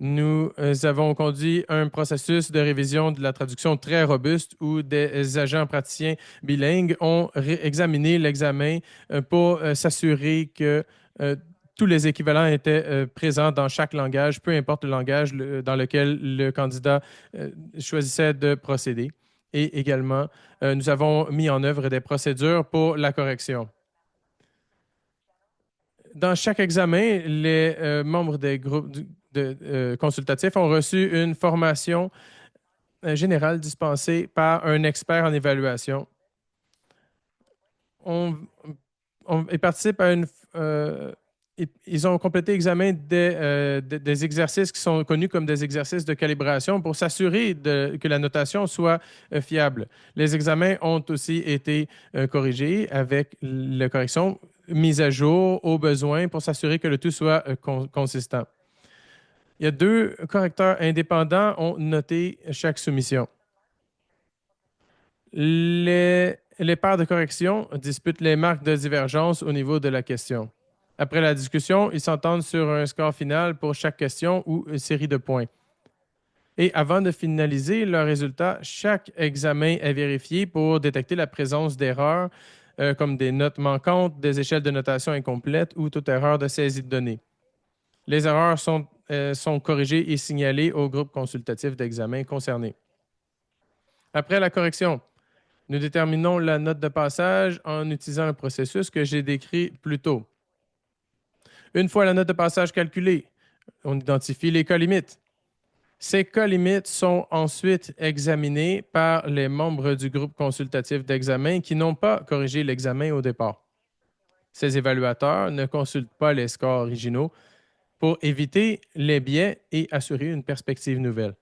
Nous avons conduit un processus de révision de la traduction très robuste où des agents praticiens bilingues ont examiné l'examen pour s'assurer que tous les équivalents étaient présents dans chaque langage, peu importe le langage dans lequel le candidat choisissait de procéder. Et également, nous avons mis en œuvre des procédures pour la correction. Dans chaque examen, les membres des groupes consultatifs ont reçu une formation générale dispensée par un expert en évaluation. Ils participent à ils ont complété l'examen des exercices qui sont connus comme des exercices de calibration pour s'assurer que la notation soit fiable. Les examens ont aussi été corrigés avec la correction mise à jour au besoin pour s'assurer que le tout soit consistant. Il y a 2 correcteurs indépendants ont noté chaque soumission. Les pairs de correction disputent les marques de divergence au niveau de la question. Après la discussion, ils s'entendent sur un score final pour chaque question ou une série de points. Et avant de finaliser leurs résultats, chaque examen est vérifié pour détecter la présence d'erreurs comme des notes manquantes, des échelles de notation incomplètes ou toute erreur de saisie de données. Les erreurs sont corrigées et signalées au groupe consultatif d'examen concerné. Après la correction, nous déterminons la note de passage en utilisant un processus que j'ai décrit plus tôt. Une fois la note de passage calculée, on identifie les cas limites. Ces cas limites sont ensuite examinés par les membres du groupe consultatif d'examen qui n'ont pas corrigé l'examen au départ. Ces évaluateurs ne consultent pas les scores originaux pour éviter les biais et assurer une perspective nouvelle.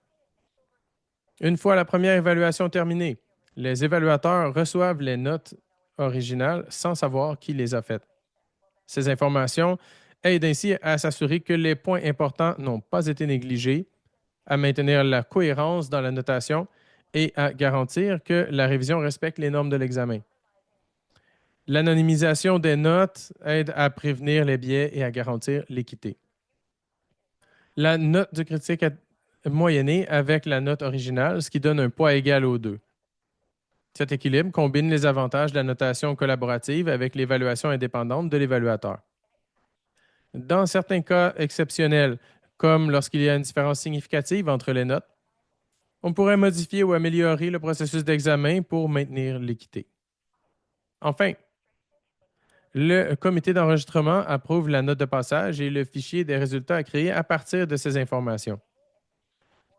Une fois la première évaluation terminée, les évaluateurs reçoivent les notes originales sans savoir qui les a faites. Ces informations aident ainsi à s'assurer que les points importants n'ont pas été négligés, à maintenir la cohérence dans la notation et à garantir que la révision respecte les normes de l'examen. L'anonymisation des notes aide à prévenir les biais et à garantir l'équité. La note de critique est moyennée avec la note originale, ce qui donne un poids égal aux deux. Cet équilibre combine les avantages de la notation collaborative avec l'évaluation indépendante de l'évaluateur. Dans certains cas exceptionnels, comme lorsqu'il y a une différence significative entre les notes, on pourrait modifier ou améliorer le processus d'examen pour maintenir l'équité. Enfin, le comité d'enregistrement approuve la note de passage et le fichier des résultats à créer à partir de ces informations.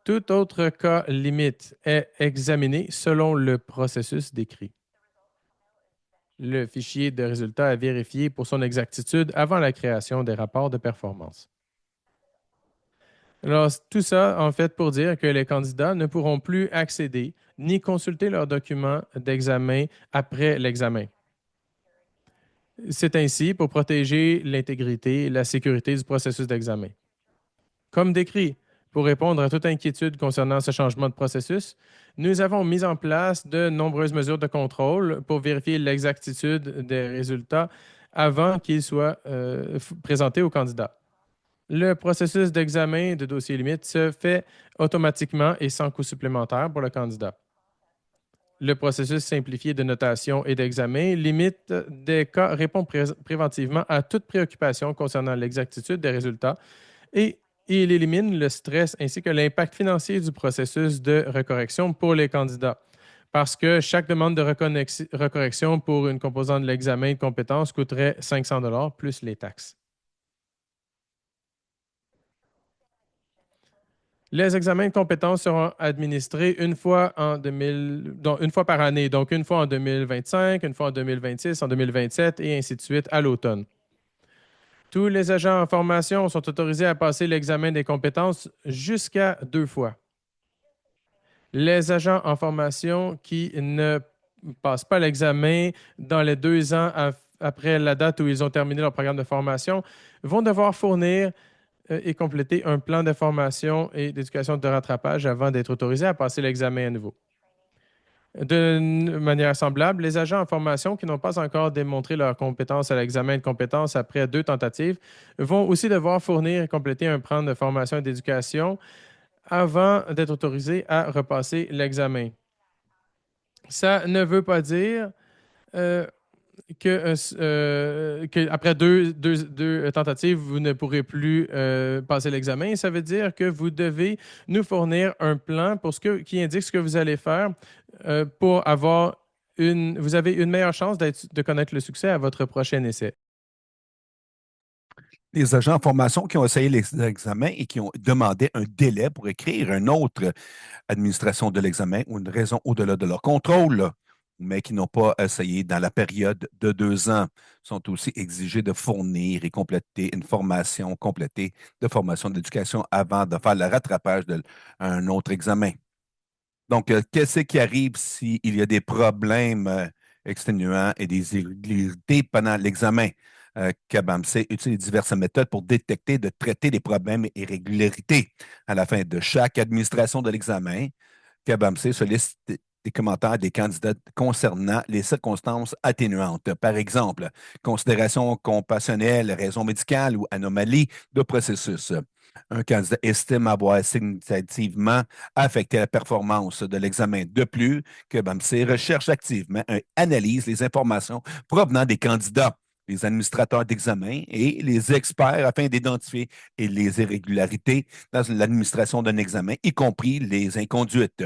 Tout autre cas limite est examiné selon le processus décrit. Le fichier de résultats est vérifié pour son exactitude avant la création des rapports de performance. Alors, tout ça, en fait, pour dire que les candidats ne pourront plus accéder ni consulter leurs documents d'examen après l'examen. C'est ainsi pour protéger l'intégrité et la sécurité du processus d'examen. Comme décrit, pour répondre à toute inquiétude concernant ce changement de processus, nous avons mis en place de nombreuses mesures de contrôle pour vérifier l'exactitude des résultats avant qu'ils soient présentés aux candidats. Le processus d'examen de dossier limite se fait automatiquement et sans coût supplémentaire pour le candidat. Le processus simplifié de notation et d'examen limite des cas répond préventivement à toute préoccupation concernant l'exactitude des résultats et il élimine le stress ainsi que l'impact financier du processus de recorrection pour les candidats. Parce que chaque demande de recorrection pour une composante de l'examen de compétences coûterait 500 $ plus les taxes. Les examens de compétences seront administrés une fois par année, donc une fois en 2025, une fois en 2026, en 2027 et ainsi de suite à l'automne. Tous les agents en formation sont autorisés à passer l'examen des compétences jusqu'à 2 fois. Les agents en formation qui ne passent pas l'examen dans les 2 ans après la date où ils ont terminé leur programme de formation vont devoir fournir et compléter un plan de formation et d'éducation de rattrapage avant d'être autorisés à passer l'examen à nouveau. De manière semblable, les agents en formation qui n'ont pas encore démontré leurs compétences à l'examen de compétences après 2 tentatives vont aussi devoir fournir et compléter un plan de formation et d'éducation avant d'être autorisés à repasser l'examen. Ça ne veut pas dire qu'après deux tentatives, vous ne pourrez plus passer l'examen. Ça veut dire que vous devez nous fournir un plan qui indique ce que vous allez faire pour avoir vous avez une meilleure chance de connaître le succès à votre prochain essai. Les agents en formation qui ont essayé l'examen et qui ont demandé un délai pour écrire une autre administration de l'examen ou une raison au-delà de leur contrôle, là, mais qui n'ont pas essayé dans la période de 2 ans, sont aussi exigés de fournir et compléter une formation complétée de formation d'éducation avant de faire le rattrapage d'un autre examen. Donc, qu'est-ce qui arrive s'il y a des problèmes exténuants et des irrégularités pendant l'examen? KBAMC utilise diverses méthodes pour détecter et de traiter les problèmes et irrégularités. À la fin de chaque administration de l'examen, KBAMC sollicite des commentaires des candidats concernant les circonstances atténuantes. Par exemple, considération compassionnelle, raison médicale ou anomalie de processus. Un candidat estime avoir significativement affecté la performance de l'examen. De plus, KBAMC recherche activement et analyse les informations provenant des candidats, les administrateurs d'examen et les experts afin d'identifier les irrégularités dans l'administration d'un examen, y compris les inconduites.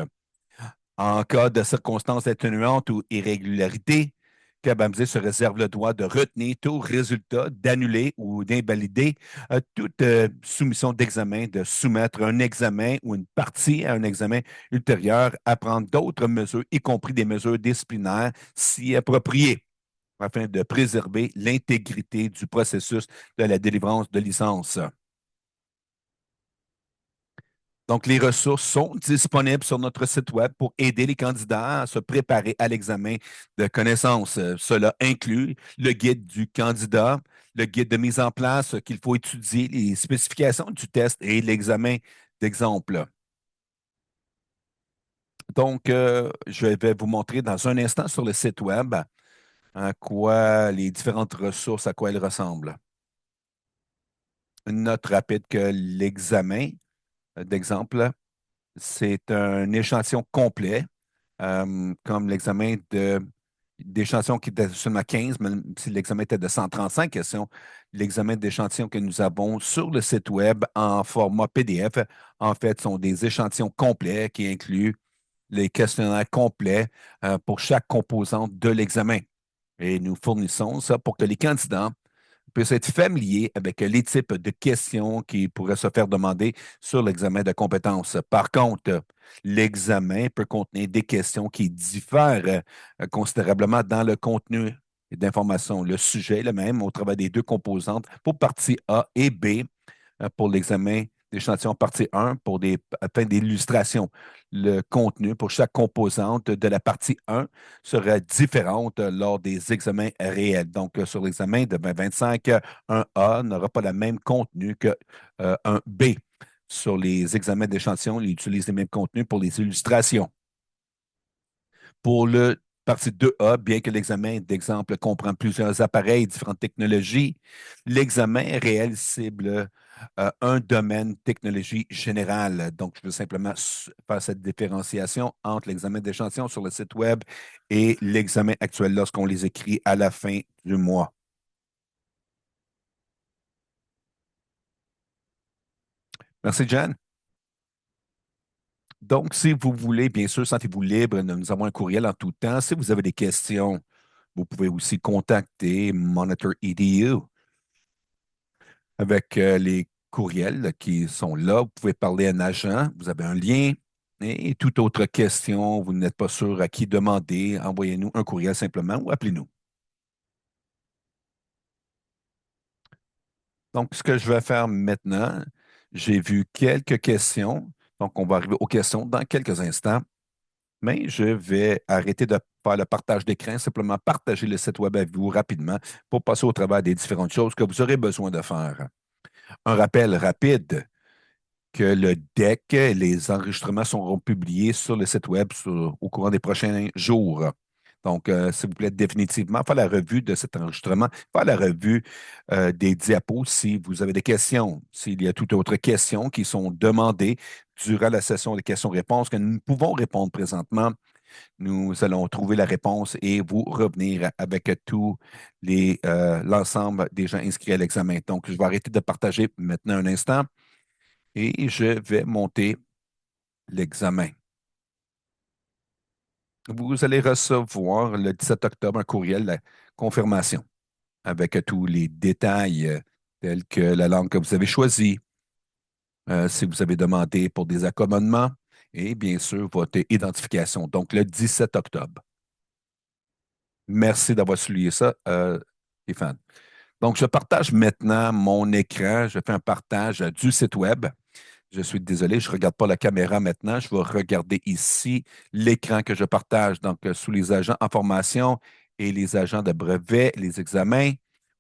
En cas de circonstances atténuantes ou irrégularités, KBAMC se réserve le droit de retenir tout résultat, d'annuler ou d'invalider toute soumission d'examen, de soumettre un examen ou une partie à un examen ultérieur, à prendre d'autres mesures, y compris des mesures disciplinaires si appropriées, afin de préserver l'intégrité du processus de la délivrance de licence. Donc, les ressources sont disponibles sur notre site Web pour aider les candidats à se préparer à l'examen de connaissances. Cela inclut le guide du candidat, le guide de mise en place qu'il faut étudier, les spécifications du test et l'examen d'exemple. Donc, je vais vous montrer dans un instant sur le site Web à quoi les différentes ressources, à quoi elles ressemblent. Une note rapide que l'examen d'exemple, c'est un échantillon complet, comme l'examen d'échantillon qui était seulement 15, même si l'examen était de 135 questions. L'examen d'échantillon que nous avons sur le site Web en format PDF, en fait, sont des échantillons complets qui incluent les questionnaires complets pour chaque composante de l'examen. Et nous fournissons ça pour que les candidats puissent être familiers avec les types de questions qui pourraient se faire demander sur l'examen de compétences. Par contre, l'examen peut contenir des questions qui diffèrent considérablement dans le contenu d'information. Le sujet est le même au travers des deux composantes pour partie A et B pour l'examen d'échantillon partie 1 pour des fins d'illustration. Le contenu pour chaque composante de la partie 1 sera différente lors des examens réels. Donc, sur l'examen de 2025, un A n'aura pas le même contenu que un B. Sur les examens d'échantillon, il utilise les mêmes contenus pour les illustrations. Pour le partie 2A, bien que l'examen d'exemple comprend plusieurs appareils, différentes technologies, l'examen réel cible un domaine technologie générale. Donc, je veux simplement faire cette différenciation entre l'examen d'échantillon sur le site Web et l'examen actuel lorsqu'on les écrit à la fin du mois. Merci, Jan. Donc, si vous voulez, bien sûr, sentez-vous libre. Nous avons un courriel en tout temps. Si vous avez des questions, vous pouvez aussi contacter Monitor EDU avec les courriels qui sont là. Vous pouvez parler à un agent. Vous avez un lien. Et toute autre question, vous n'êtes pas sûr à qui demander, envoyez-nous un courriel simplement ou appelez-nous. Donc, ce que je vais faire maintenant, j'ai vu quelques questions. Donc, on va arriver aux questions dans quelques instants. Mais je vais arrêter de faire le partage d'écran, simplement partager le site web avec vous rapidement pour passer au travers des différentes choses que vous aurez besoin de faire. Un rappel rapide que le deck, les enregistrements seront publiés sur le site web au courant des prochains jours. Donc, s'il vous plaît, définitivement, faire la revue de cet enregistrement, faire la revue des diapos si vous avez des questions, s'il y a toute autre question qui sont demandées durant la session de questions-réponses que nous pouvons répondre présentement. Nous allons trouver la réponse et vous revenir avec l'ensemble des gens inscrits à l'examen. Donc, je vais arrêter de partager maintenant un instant et je vais monter l'examen. Vous allez recevoir le 17 octobre un courriel de confirmation avec tous les détails tels que la langue que vous avez choisie, si vous avez demandé pour des accommodements et bien sûr votre identification. Donc, le 17 octobre. Merci d'avoir souligné ça, Stéphane. Donc, je partage maintenant mon écran. Je fais un partage du site web. Je suis désolé, je ne regarde pas la caméra maintenant. Je vais regarder ici l'écran que je partage. Donc, sous les agents en formation et les agents de brevet, les examens,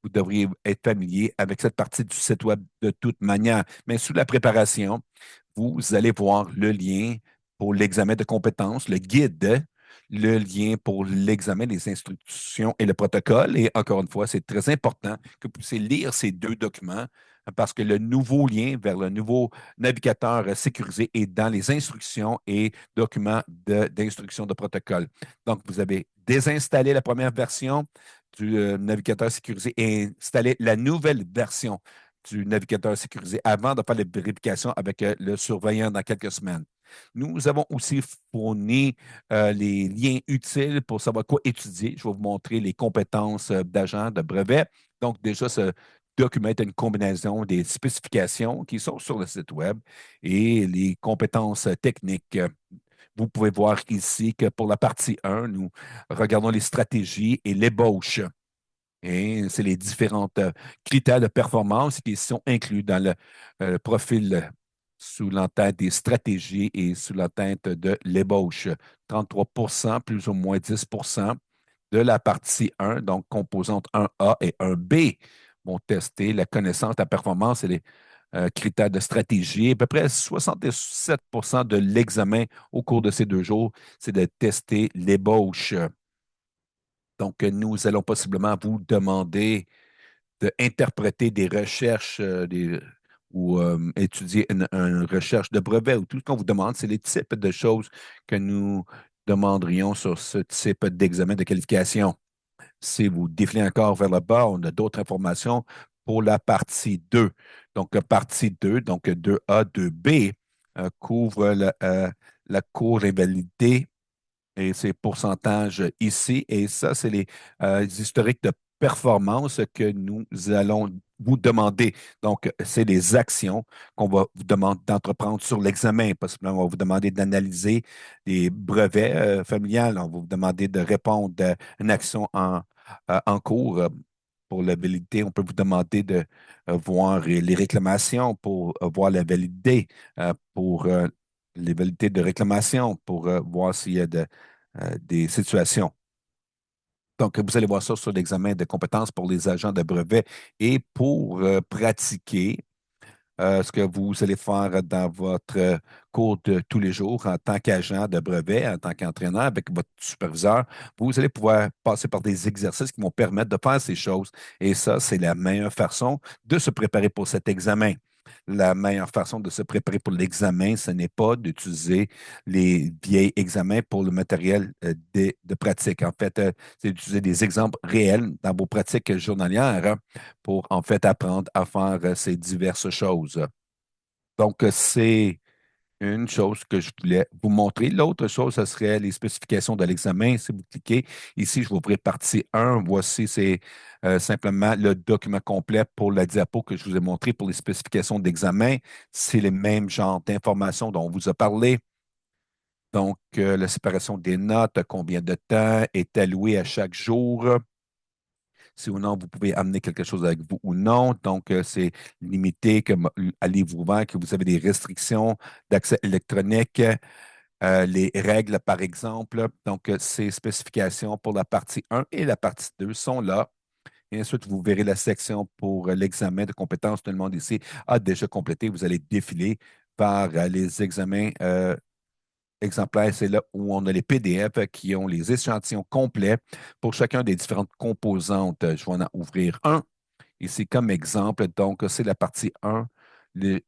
vous devriez être familier avec cette partie du site web de toute manière. Mais sous la préparation, vous allez voir le lien pour l'examen de compétences, le guide, le lien pour l'examen des instructions et le protocole. Et encore une fois, c'est très important que vous puissiez lire ces deux documents parce que le nouveau lien vers le nouveau navigateur sécurisé est dans les instructions et documents d'instruction de protocole. Donc, vous avez désinstallé la première version du navigateur sécurisé et installé la nouvelle version du navigateur sécurisé avant de faire la vérification avec le surveillant dans quelques semaines. Nous avons aussi fourni les liens utiles pour savoir quoi étudier. Je vais vous montrer les compétences d'agent de brevet. Donc, déjà, ce document est une combinaison des spécifications qui sont sur le site web et les compétences techniques. Vous pouvez voir ici que pour la partie 1, nous regardons les stratégies et l'ébauche. Et c'est les différents critères de performance qui sont inclus dans le profil sous l'entête des stratégies et sous l'entête de l'ébauche. 33 plus ou moins 10 de la partie 1, donc composantes 1A et 1B, vont tester la connaissance, la performance et les critères de stratégie. À peu près 67 de l'examen au cours de ces 2 jours, c'est de tester l'ébauche. Donc, nous allons possiblement vous demander d'interpréter des recherches ou étudier une recherche de brevet ou tout ce qu'on vous demande, c'est les types de choses que nous demanderions sur ce type d'examen de qualification. Si vous défilez encore vers le bas, on a d'autres informations pour la partie 2. Donc, partie 2, donc 2A, 2B, couvre la cour d'invalidité et ces pourcentages ici. Et ça, c'est les historiques de performance que nous allons vous demander. Donc, c'est des actions qu'on va vous demander d'entreprendre sur l'examen. Possiblement, on va vous demander d'analyser les brevets familiales. On va vous demander de répondre à une action en cours. Pour la validité, on peut vous demander de voir les réclamations pour voir la validité, pour les validités de réclamation, pour voir s'il y a des situations. Donc, vous allez voir ça sur l'examen de compétences pour les agents de brevet et pour pratiquer ce que vous allez faire dans votre cours de tous les jours en tant qu'agent de brevet, en tant qu'entraîneur avec votre superviseur. Vous allez pouvoir passer par des exercices qui vont permettre de faire ces choses. Et ça, c'est la meilleure façon de se préparer pour cet examen. La meilleure façon de se préparer pour l'examen, ce n'est pas d'utiliser les vieils examens pour le matériel de pratique. En fait, c'est d'utiliser des exemples réels dans vos pratiques journalières pour en fait apprendre à faire ces diverses choses. Donc, c'est une chose que je voulais vous montrer. L'autre chose, ce serait les spécifications de l'examen. Si vous cliquez ici, je vous ouvrir partie 1. Voici, c'est simplement le document complet pour la diapo que je vous ai montré pour les spécifications d'examen. C'est les mêmes genres d'informations dont on vous a parlé. Donc, la séparation des notes, combien de temps est alloué à chaque jour. Si ou non, vous pouvez amener quelque chose avec vous ou non. Donc, c'est limité comme à livre ouvert, que vous avez des restrictions d'accès électronique, les règles, par exemple. Donc, ces spécifications pour la partie 1 et la partie 2 sont là. Et ensuite, vous verrez la section pour l'examen de compétences. Tout le monde ici a déjà complété. Vous allez défiler par les examens exemplaires. C'est là où on a les PDF qui ont les échantillons complets pour chacun des différentes composantes. Je vais en ouvrir un ici comme exemple. Donc, c'est la partie 1,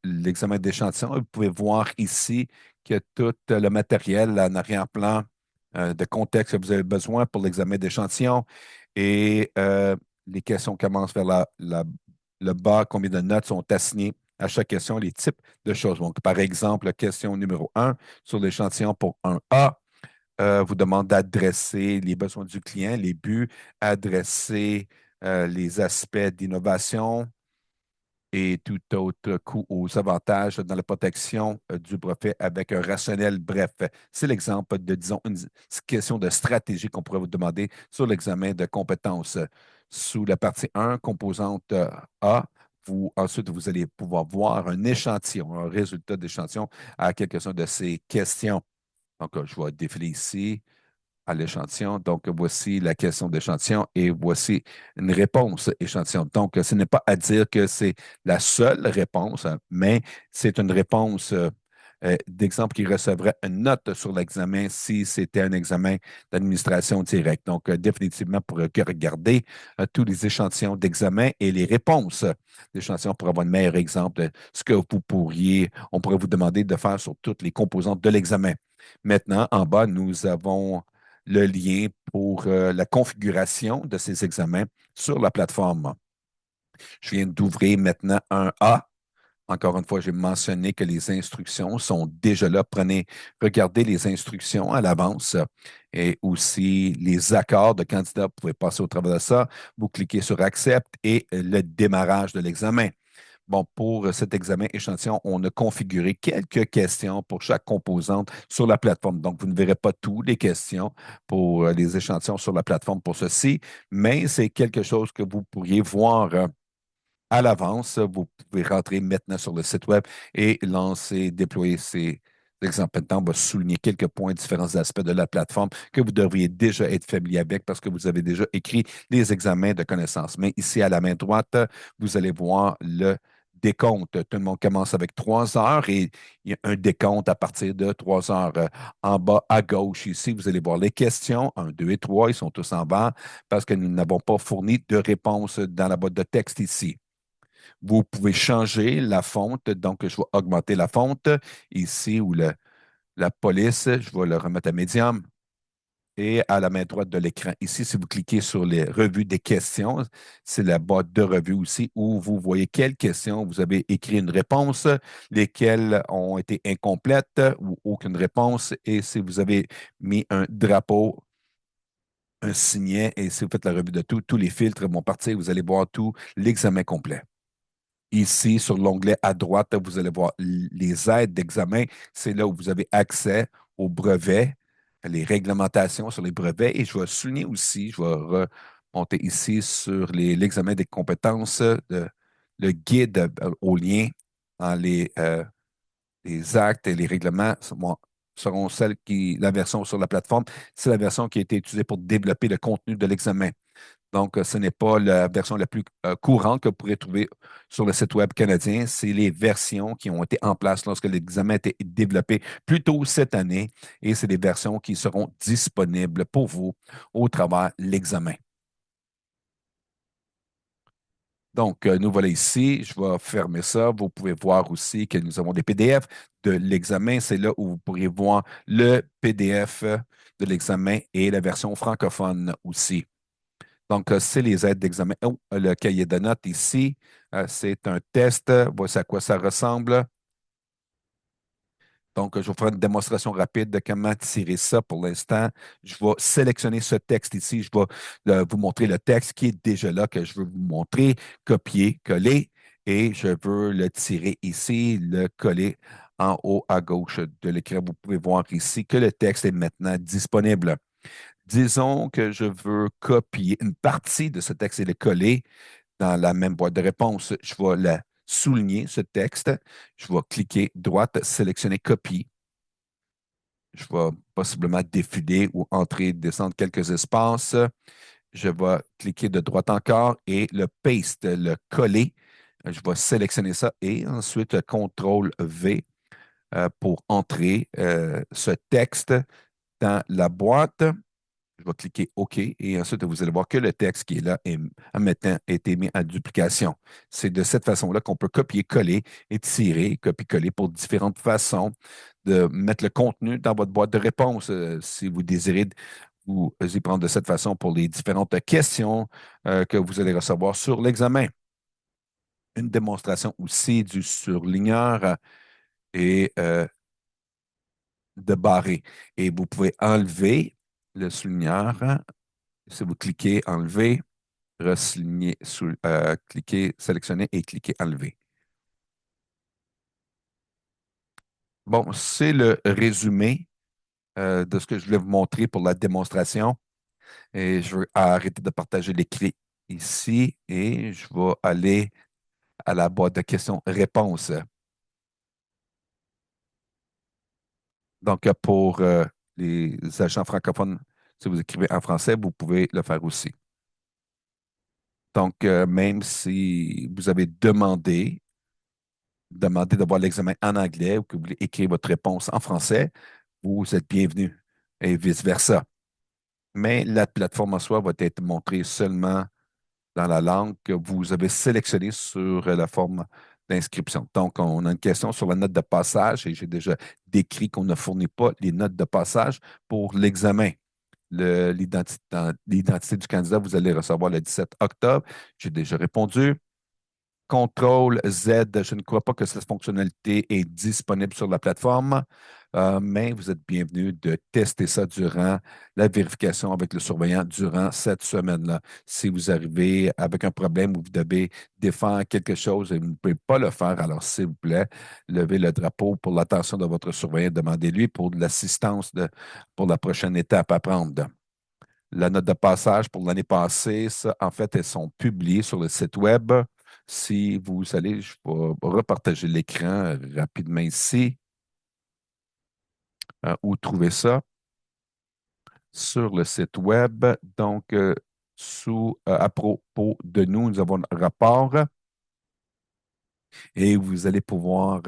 l'examen d'échantillon. Vous pouvez voir ici que tout le matériel en arrière-plan de contexte que vous avez besoin pour l'examen d'échantillon et les questions commencent vers le bas. Combien de notes sont assignées à chaque question, les types de choses. Donc, par exemple, question numéro 1 sur l'échantillon pour 1A vous demande d'adresser les besoins du client, les buts, adresser les aspects d'innovation et tout autre coup aux avantages dans la protection du brevet avec un rationnel bref. C'est l'exemple de, disons, une question de stratégie qu'on pourrait vous demander sur l'examen de compétences. Sous la partie 1, composante A, ensuite, vous allez pouvoir voir un échantillon, un résultat d'échantillon à quelques-unes de ces questions. Donc, je vais défiler ici à l'échantillon. Donc, voici la question d'échantillon et voici une réponse échantillon. Donc, ce n'est pas à dire que c'est la seule réponse, hein, mais c'est une réponse d'exemple qui recevrait une note sur l'examen si c'était un examen d'administration directe. Donc, définitivement, pour regarder tous les échantillons d'examen et les réponses d'échantillon pour avoir un meilleur exemple de ce que on pourrait vous demander de faire sur toutes les composantes de l'examen. Maintenant, en bas, nous avons le lien pour la configuration de ces examens sur la plateforme. Je viens d'ouvrir maintenant un A. Encore une fois, j'ai mentionné que les instructions sont déjà là. Regardez les instructions à l'avance et aussi les accords de candidats. Vous pouvez passer au travers de ça. Vous cliquez sur Accept et le démarrage de l'examen. Bon, pour cet examen échantillon, on a configuré quelques questions pour chaque composante sur la plateforme. Donc, vous ne verrez pas toutes les questions pour les échantillons sur la plateforme pour ceci, mais c'est quelque chose que vous pourriez voir à l'avance. Vous pouvez rentrer maintenant sur le site web et lancer, déployer ces exemples. Maintenant, on va souligner quelques points, différents aspects de la plateforme que vous devriez déjà être familier avec parce que vous avez déjà écrit les examens de connaissances. Mais ici, à la main droite, vous allez voir le décompte. Tout le monde commence avec 3 heures et il y a un décompte à partir de 3 heures. En bas à gauche, ici, vous allez voir les questions, 1, 2 et 3, ils sont tous en bas parce que nous n'avons pas fourni de réponse dans la boîte de texte ici. Vous pouvez changer la fonte. Donc, je vais augmenter la fonte ici ou la police. Je vais le remettre à médium. Et à la main droite de l'écran, ici, si vous cliquez sur les revues des questions, c'est la boîte de revues aussi où vous voyez quelles questions vous avez écrit une réponse, lesquelles ont été incomplètes ou aucune réponse. Et si vous avez mis un drapeau, un signet, et si vous faites la revue de tout, tous les filtres vont partir. Vous allez voir tout l'examen complet. Ici, sur l'onglet à droite, vous allez voir les aides d'examen. C'est là où vous avez accès aux brevets, les réglementations sur les brevets. Et je vais souligner aussi, je vais remonter ici sur l'examen des compétences, le guide au lien dans les actes et les règlements seront la version sur la plateforme, c'est la version qui a été utilisée pour développer le contenu de l'examen. Donc, ce n'est pas la version la plus courante que vous pourrez trouver sur le site web canadien. C'est les versions qui ont été en place lorsque l'examen a été développé plus tôt cette année et c'est des versions qui seront disponibles pour vous au travers de l'examen. Donc, nous voilà ici. Je vais fermer ça. Vous pouvez voir aussi que nous avons des PDF de l'examen. C'est là où vous pourriez voir le PDF de l'examen et la version francophone aussi. Donc, c'est les aides d'examen. Oh, le cahier de notes ici, c'est un test. Voici à quoi ça ressemble. Donc, je vais faire une démonstration rapide de comment tirer ça pour l'instant. Je vais sélectionner ce texte ici. Je vais vous montrer le texte qui est déjà là, que je veux vous montrer, copier, coller, et je veux le tirer ici, le coller en haut à gauche de l'écran. Vous pouvez voir ici que le texte est maintenant disponible. Disons que je veux copier une partie de ce texte et le coller dans la même boîte de réponse. Je vais la souligner, ce texte. Je vais cliquer droite, sélectionner copie. Je vais possiblement défiler ou entrer, descendre quelques espaces. Je vais cliquer de droite encore et le paste, le coller. Je vais sélectionner ça et ensuite CTRL V pour entrer ce texte dans la boîte. Je vais cliquer OK et ensuite vous allez voir que le texte qui est là est a maintenant été mis en duplication. C'est de cette façon-là qu'on peut copier-coller et tirer, copier-coller pour différentes façons de mettre le contenu dans votre boîte de réponse si vous désirez vous y prendre de cette façon pour les différentes questions que vous allez recevoir sur l'examen. Une démonstration aussi du surligneur et de barrer. Et vous pouvez enlever le surligneur. Si vous cliquez enlever, ressigner, cliquer, sélectionner et cliquer enlever. Bon, c'est le résumé de ce que je voulais vous montrer pour la démonstration. Et je vais arrêter de partager l'écrit ici et je vais aller à la boîte de questions-réponses. Donc, pour les agents francophones, si vous écrivez en français, vous pouvez le faire aussi. Donc, même si vous avez demandé d'avoir l'examen en anglais ou que vous voulez écrire votre réponse en français, vous êtes bienvenu et vice-versa. Mais la plateforme en soi va être montrée seulement dans la langue que vous avez sélectionnée sur la forme d'inscription. Donc, on a une question sur la note de passage et j'ai déjà décrit qu'on ne fournit pas les notes de passage pour l'examen. L'identité du candidat, vous allez recevoir le 17 octobre. J'ai déjà répondu. Contrôle Z, je ne crois pas que cette fonctionnalité est disponible sur la plateforme, mais vous êtes bienvenu de tester ça durant la vérification avec le surveillant durant cette semaine-là. Si vous arrivez avec un problème ou vous devez défendre quelque chose et vous ne pouvez pas le faire, alors s'il vous plaît, levez le drapeau pour l'attention de votre surveillant, demandez-lui pour de l'assistance pour la prochaine étape à prendre. La note de passage pour l'année passée, ça, en fait, elles sont publiées sur le site web. Si vous allez, je vais repartager l'écran rapidement ici. Où trouver ça? Sur le site web. Donc, à propos de nous, nous avons un rapport et vous allez pouvoir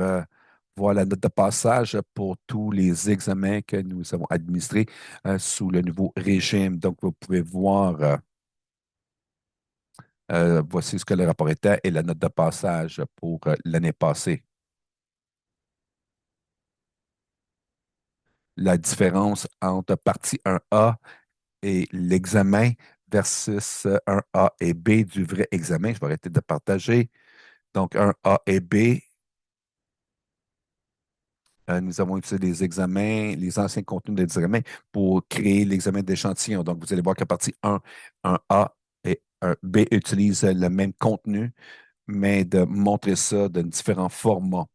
voir la note de passage pour tous les examens que nous avons administrés sous le nouveau régime. Donc, vous pouvez voir. Voici ce que le rapport était et la note de passage pour l'année passée. La différence entre partie 1A et l'examen versus 1A et B du vrai examen. Je vais arrêter de partager. Donc, 1A et B, nous avons utilisé les examens, les anciens contenus des examens pour créer l'examen d'échantillon. Donc, vous allez voir qu'à partie 1A et 1B utilisent le même contenu, mais de montrer ça dans différents formats.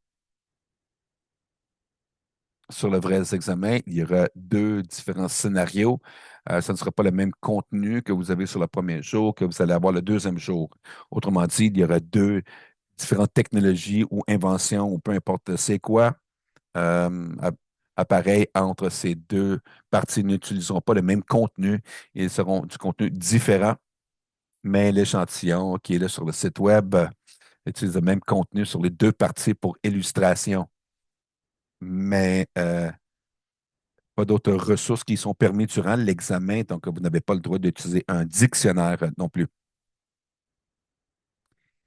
Sur le vrai examen, il y aura deux différents scénarios. Ce ne sera pas le même contenu que vous avez sur le premier jour que vous allez avoir le deuxième jour. Autrement dit, il y aura deux différentes technologies ou inventions ou peu importe c'est quoi, appareils entre ces deux parties n'utiliseront pas le même contenu. Ils seront du contenu différent, mais l'échantillon qui est là sur le site web utilise le même contenu sur les deux parties pour illustration. Mais pas d'autres ressources qui sont permises durant l'examen, donc vous n'avez pas le droit d'utiliser un dictionnaire non plus.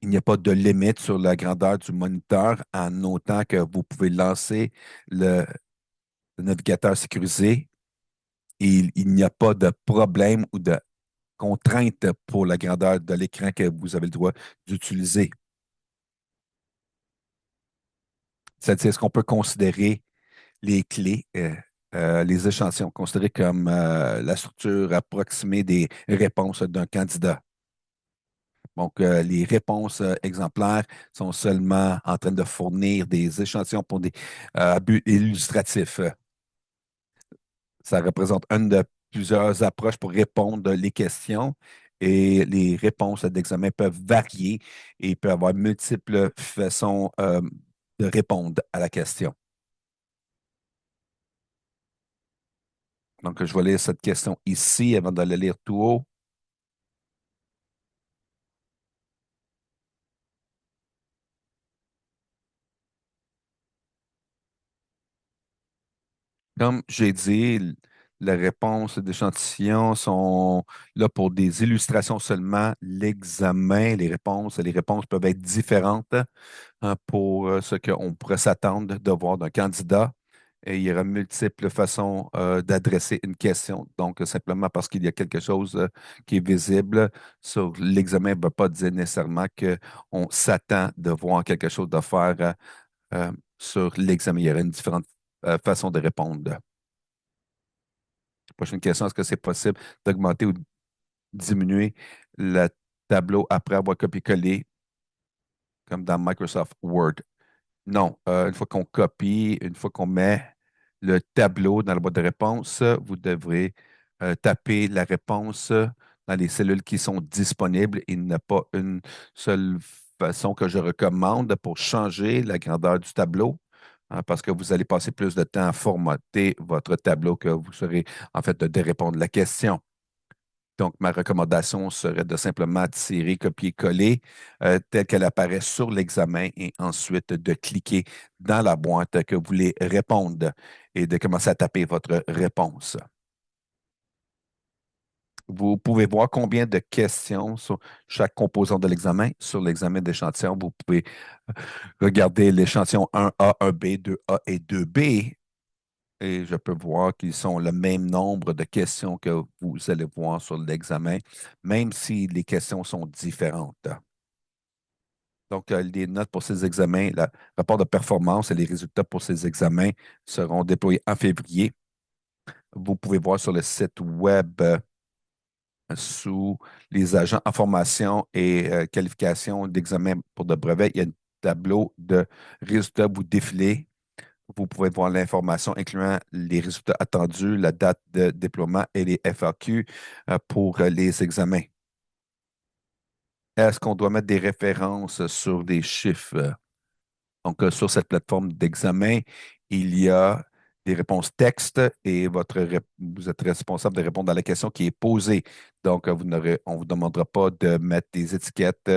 Il n'y a pas de limite sur la grandeur du moniteur en autant que vous pouvez lancer le navigateur sécurisé. Il n'y a pas de problème ou de contrainte pour la grandeur de l'écran que vous avez le droit d'utiliser. C'est-à-dire, est-ce qu'on peut considérer les clés, les échantillons, considérés comme la structure approximée des réponses d'un candidat? Donc, les réponses exemplaires sont seulement en train de fournir des échantillons pour des buts illustratifs. Ça représente une plusieurs approches pour répondre les questions et les réponses d'examen peuvent varier et il peut y avoir multiples façons de répondre à la question. Donc, je vais lire cette question ici avant de la lire tout haut. Comme j'ai dit, les réponses d'échantillons sont là pour des illustrations seulement. L'examen, les réponses peuvent être différentes pour ce qu'on pourrait s'attendre de voir d'un candidat. Et il y aura multiples façons d'adresser une question. Donc, simplement parce qu'il y a quelque chose qui est visible sur l'examen ne veut pas dire nécessairement qu'on s'attend de voir quelque chose de faire euh, sur l'examen. Il y aura une différente façon de répondre. Prochaine question, est-ce que c'est possible d'augmenter ou diminuer le tableau après avoir copié-collé comme dans Microsoft Word? Non. Une fois qu'on copie, une fois qu'on met le tableau dans la boîte de réponse, vous devrez taper la réponse dans les cellules qui sont disponibles. Il n'y a pas une seule façon que je recommande pour changer la grandeur du tableau, parce que vous allez passer plus de temps à formater votre tableau que vous serez en fait de répondre à la question. Donc, ma recommandation serait de simplement tirer, copier-coller telle qu'elle apparaît sur l'examen et ensuite de cliquer dans la boîte que vous voulez répondre et de commencer à taper votre réponse. Vous pouvez voir combien de questions sur chaque composant de l'examen. Sur l'examen d'échantillon, vous pouvez regarder l'échantillon 1A, 1B, 2A et 2B et je peux voir qu'ils sont le même nombre de questions que vous allez voir sur l'examen, même si les questions sont différentes. Donc, les notes pour ces examens, le rapport de performance et les résultats pour ces examens seront déployés en février. Vous pouvez voir sur le site web sous les agents en formation et qualification d'examen pour de brevets, il y a un tableau de résultats vous défilez. Vous pouvez voir l'information incluant les résultats attendus, la date de déploiement et les FAQ pour les examens. Est-ce qu'on doit mettre des références sur des chiffres? Donc, sur cette plateforme d'examen, il y a des réponses texte et vous êtes responsable de répondre à la question qui est posée. Donc, on ne vous demandera pas de mettre des étiquettes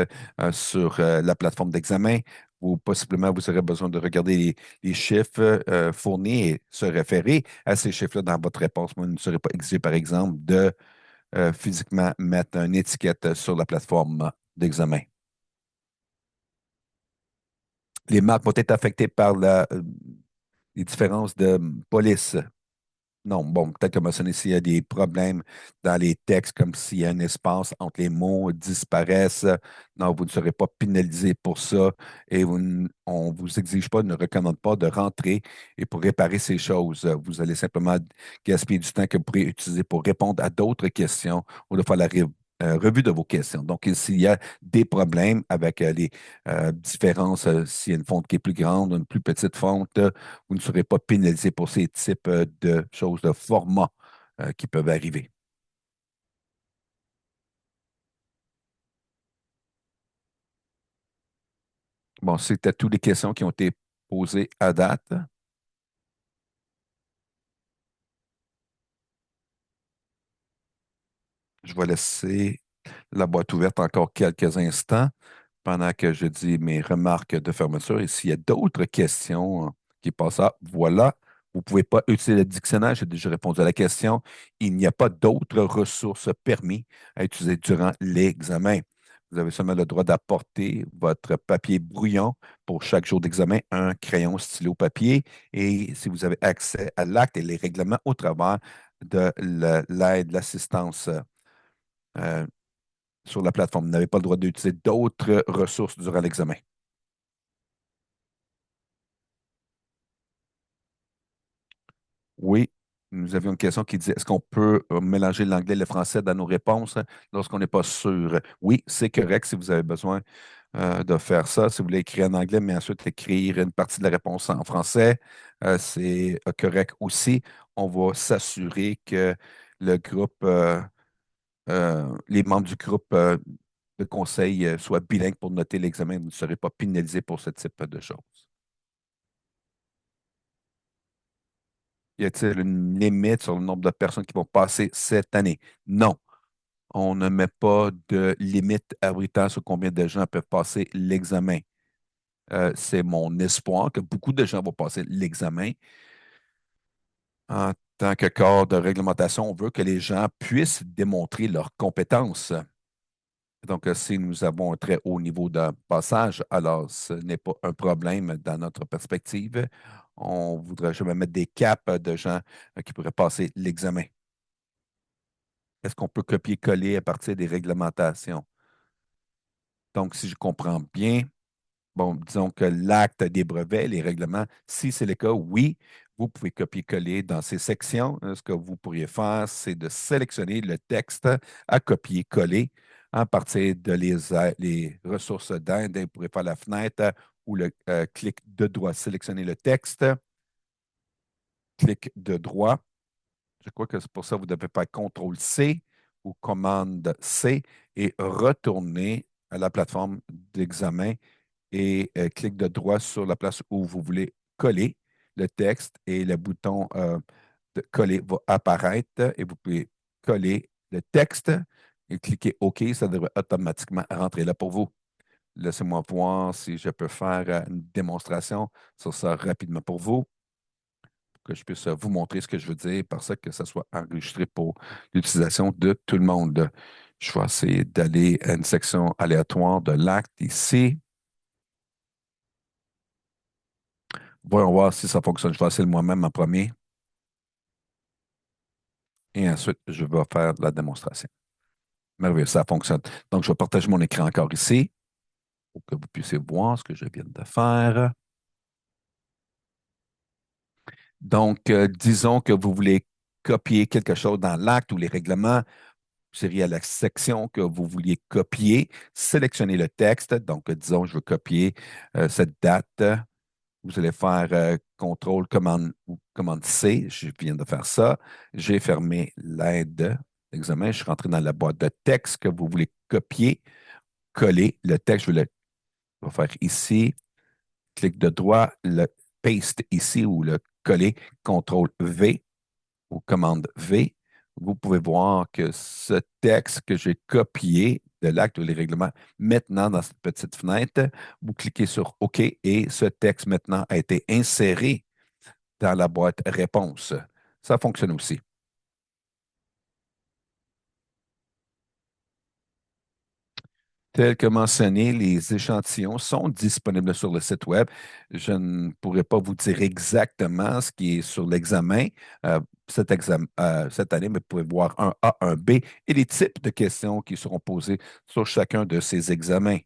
sur la plateforme d'examen. Ou possiblement, vous aurez besoin de regarder les chiffres fournis et se référer à ces chiffres-là dans votre réponse. Vous ne serez pas exigé, par exemple, de physiquement mettre une étiquette sur la plateforme d'examen. Les marques vont être affectées par les différences de police. Non, bon, peut-être comme mentionné, s'il y a des problèmes dans les textes, comme s'il y a un espace entre les mots disparaissent, non, vous ne serez pas pénalisé pour ça et on ne vous exige pas, ne recommande pas de rentrer et pour réparer ces choses. Vous allez simplement gaspiller du temps que vous pourrez utiliser pour répondre à d'autres questions ou de faire la revue de vos questions. Donc, s'il y a des problèmes avec les différences, s'il y a une fonte qui est plus grande, une plus petite fonte, vous ne serez pas pénalisé pour ces types de choses, de formats qui peuvent arriver. Bon, c'était toutes les questions qui ont été posées à date. Je vais laisser la boîte ouverte encore quelques instants pendant que je dis mes remarques de fermeture. Et s'il y a d'autres questions qui passent, voilà, vous ne pouvez pas utiliser le dictionnaire. J'ai déjà répondu à la question. Il n'y a pas d'autres ressources permis à utiliser durant l'examen. Vous avez seulement le droit d'apporter votre papier brouillon pour chaque jour d'examen, un crayon, stylo, papier. Et si vous avez accès à l'acte et les règlements au travers de l'aide, l'assistance euh, sur la plateforme. Vous n'avez pas le droit d'utiliser d'autres ressources durant l'examen. Oui, nous avions une question qui disait, est-ce qu'on peut mélanger l'anglais et le français dans nos réponses lorsqu'on n'est pas sûr? Oui, c'est correct si vous avez besoin de faire ça. Si vous voulez écrire en anglais, mais ensuite écrire une partie de la réponse en français, c'est correct aussi. On va s'assurer que le groupe, les membres du groupe de conseil soient bilingues pour noter l'examen. Vous ne serez pas pénalisé pour ce type de choses. Y a-t-il une limite sur le nombre de personnes qui vont passer cette année? Non. On ne met pas de limite arbitraire sur combien de gens peuvent passer l'examen. C'est mon espoir que beaucoup de gens vont passer l'examen. En tant que corps de réglementation, on veut que les gens puissent démontrer leurs compétences. Donc, si nous avons un très haut niveau de passage, alors ce n'est pas un problème dans notre perspective. On voudrait jamais mettre des caps de gens qui pourraient passer l'examen. Est-ce qu'on peut copier-coller à partir des réglementations? Donc, si je comprends bien, bon, disons que l'acte des brevets, les règlements, si c'est le cas, oui, vous pouvez copier-coller dans ces sections. Ce que vous pourriez faire, c'est de sélectionner le texte à copier-coller à partir de les ressources d'aide. Vous pourrez faire la fenêtre ou le clic de droit, sélectionner le texte, clic de droit. Je crois que c'est pour ça que vous devez faire CTRL-C ou commande-C et retourner à la plateforme d'examen et clic de droit sur la place où vous voulez coller le texte et le bouton de coller va apparaître et vous pouvez coller le texte et cliquer OK. Ça devrait automatiquement rentrer là pour vous. Laissez-moi voir si je peux faire une démonstration sur ça rapidement pour vous, pour que je puisse vous montrer ce que je veux dire, par ça que ça soit enregistré pour l'utilisation de tout le monde. Je vais essayer d'aller à une section aléatoire de l'acte ici. Voyons voir si ça fonctionne. Je vais essayer moi-même en premier. Et ensuite, je vais faire la démonstration. Merveilleux, ça fonctionne. Donc, je vais partager mon écran encore ici pour que vous puissiez voir ce que je viens de faire. Donc, disons que vous voulez copier quelque chose dans l'acte ou les règlements. Vous iriez à la section que vous vouliez copier, sélectionnez le texte. Donc, disons, je veux copier cette date. Vous allez faire CTRL, commande ou commande C. Je viens de faire ça. J'ai fermé l'aide d'examen. Je suis rentré dans la boîte de texte que vous voulez copier, coller. Le texte, je vais faire ici. Clic de droit, le paste ici ou le coller, CTRL V ou commande V. Vous pouvez voir que ce texte que j'ai copié de l'acte ou les règlements, maintenant dans cette petite fenêtre, vous cliquez sur OK et ce texte maintenant a été inséré dans la boîte réponse. Ça fonctionne aussi. Tel que mentionné, les échantillons sont disponibles sur le site Web. Je ne pourrais pas vous dire exactement ce qui est sur l'examen cette année, mais vous pouvez voir un A, un B et les types de questions qui seront posées sur chacun de ces examens.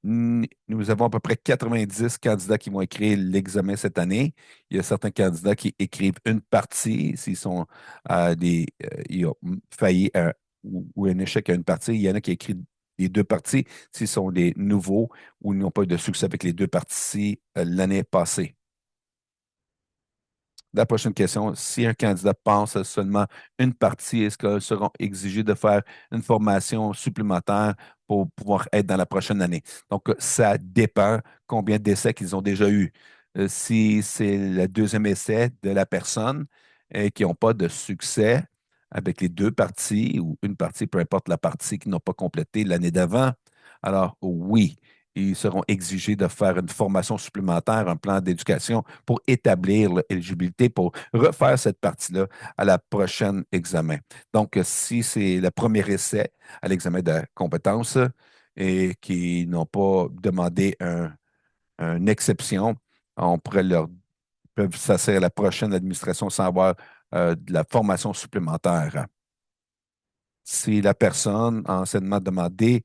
Nous avons à peu près 90 candidats qui vont écrire l'examen cette année. Il y a certains candidats qui écrivent une partie s'ils sont ils ont failli ou un échec à une partie. Il y en a qui écrivent les deux parties s'ils sont des nouveaux ou ils n'ont pas eu de succès avec les deux parties l'année passée. La prochaine question, si un candidat passe seulement une partie, est-ce qu'ils seront exigés de faire une formation supplémentaire pour pouvoir être dans la prochaine année? Donc, ça dépend combien d'essais qu'ils ont déjà eu. Si c'est le deuxième essai de la personne et qui n'ont pas de succès avec les deux parties ou une partie, peu importe la partie qu'ils n'ont pas complétée l'année d'avant, alors oui, ils seront exigés de faire une formation supplémentaire, un plan d'éducation pour établir l'éligibilité pour refaire cette partie-là à la prochaine examen. Donc, si c'est le premier essai à l'examen de compétences et qui n'ont pas demandé une exception, on pourrait leur peuvent s'assurer à la prochaine administration sans avoir de la formation supplémentaire. Si la personne a anciennement demandé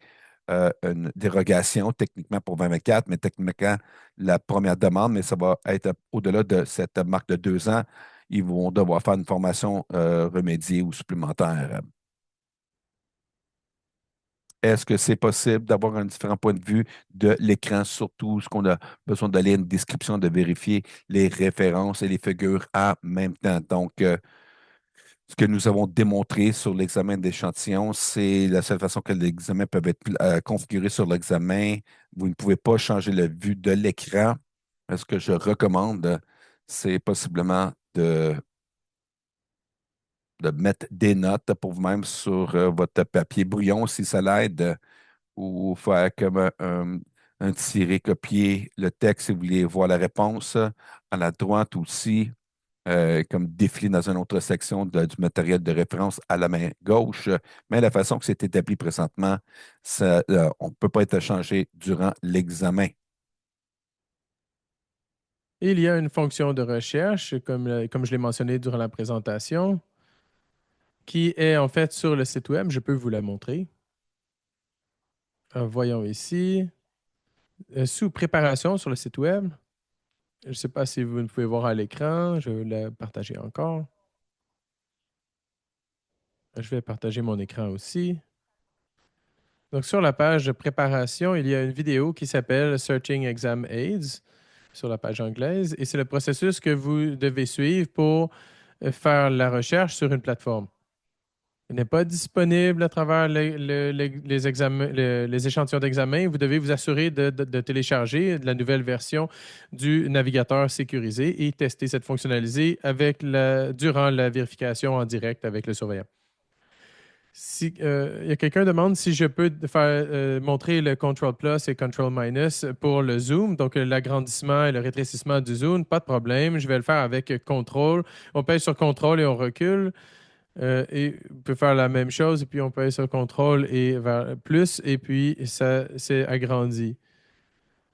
une dérogation techniquement pour 2024, mais techniquement la première demande, mais ça va être au-delà de cette marque de 2 ans, ils vont devoir faire une formation remédiée ou supplémentaire. Est-ce que c'est possible d'avoir un différent point de vue de l'écran, surtout ce qu'on a besoin d'aller à une description, de vérifier les références et les figures en même temps? Donc, Ce que nous avons démontré sur l'examen d'échantillon, c'est la seule façon que l'examen peut être configuré sur l'examen. Vous ne pouvez pas changer la vue de l'écran. Ce que je recommande, c'est possiblement de mettre des notes pour vous-même sur votre papier brouillon si ça l'aide, ou faire comme un tiré, copier le texte si vous voulez voir la réponse. À la droite aussi, comme défiler dans une autre section du matériel de référence à la main gauche. Mais la façon que c'est établi présentement, on ne peut pas être changé durant l'examen. Il y a une fonction de recherche, comme je l'ai mentionné durant la présentation, qui est en fait sur le site web. Je peux vous la montrer. Voyons ici. Sous préparation sur le site web. Je ne sais pas si vous pouvez voir à l'écran. Je vais la partager encore. Je vais partager mon écran aussi. Donc, sur la page de préparation, il y a une vidéo qui s'appelle Searching Exam Aids sur la page anglaise et c'est le processus que vous devez suivre pour faire la recherche sur une plateforme. Il n'est pas disponible à travers les échantillons d'examen. Vous devez vous assurer de télécharger la nouvelle version du navigateur sécurisé et tester cette fonctionnalité durant la vérification en direct avec le surveillant. Si, il y a quelqu'un qui demande si je peux montrer le Control Plus et Control Minus pour le zoom, donc l'agrandissement et le rétrécissement du zoom, pas de problème. Je vais le faire avec Control. On pèse sur Control et on recule. Et on peut faire la même chose, et puis on pèse sur Control et vers plus, et puis ça s'est agrandi.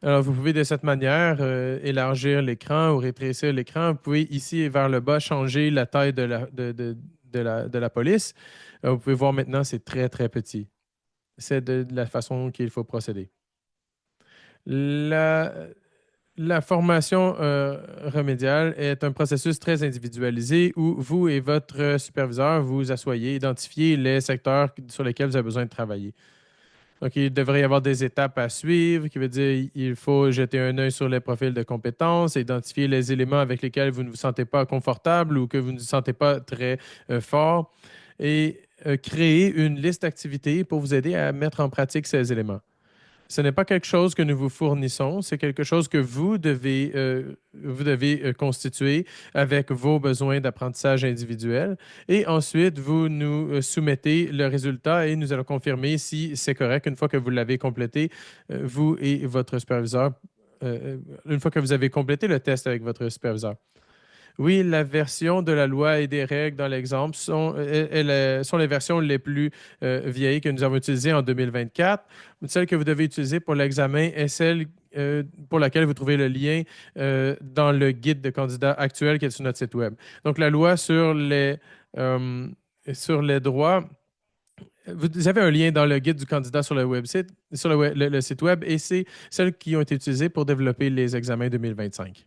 Alors, vous pouvez de cette manière élargir l'écran ou rétrécir l'écran. Vous pouvez ici et vers le bas changer la taille de la police. Vous pouvez voir maintenant, c'est très, très petit. C'est de la façon qu'il faut procéder. La, la formation remédiale est un processus très individualisé où vous et votre superviseur vous asseyez, identifiez les secteurs sur lesquels vous avez besoin de travailler. Donc, il devrait y avoir des étapes à suivre, qui veut dire il faut jeter un œil sur les profils de compétences, identifier les éléments avec lesquels vous ne vous sentez pas confortable ou que vous ne vous sentez pas très fort et créer une liste d'activités pour vous aider à mettre en pratique ces éléments. Ce n'est pas quelque chose que nous vous fournissons, c'est quelque chose que vous devez constituer avec vos besoins d'apprentissage individuel. Et ensuite, vous nous soumettez le résultat et nous allons confirmer si c'est correct une fois que vous l'avez complété, vous et votre superviseur, une fois que vous avez complété le test avec votre superviseur. Oui, la version de la loi et des règles dans l'exemple sont les versions les plus vieilles que nous avons utilisées en 2024. Celle que vous devez utiliser pour l'examen est celle pour laquelle vous trouvez le lien dans le guide de candidat actuel qui est sur notre site Web. Donc, la loi sur les droits, vous avez un lien dans le guide du candidat sur le website, sur le site Web, et c'est celles qui ont été utilisées pour développer les examens 2025.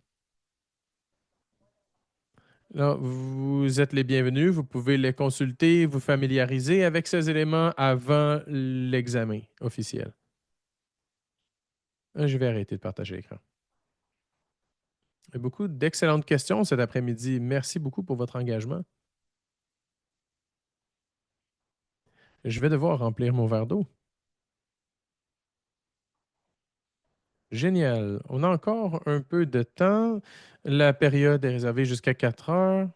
Alors, vous êtes les bienvenus. Vous pouvez les consulter, vous familiariser avec ces éléments avant l'examen officiel. Je vais arrêter de partager l'écran. Beaucoup d'excellentes questions cet après-midi. Merci beaucoup pour votre engagement. Je vais devoir remplir mon verre d'eau. Génial. On a encore un peu de temps. La période est réservée jusqu'à 4 heures.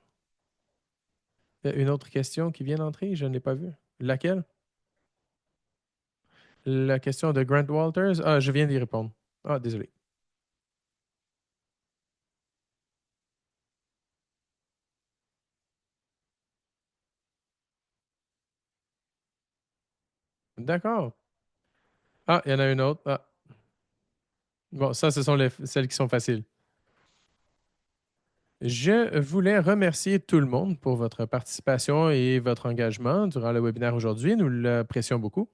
Il y a une autre question qui vient d'entrer, je ne l'ai pas vue. Laquelle? La question de Grant Walters. Ah, je viens d'y répondre. Ah, désolé. D'accord. Ah, il y en a une autre. Ah. Bon, ça, ce sont celles qui sont faciles. Je voulais remercier tout le monde pour votre participation et votre engagement durant le webinaire aujourd'hui. Nous l'apprécions beaucoup.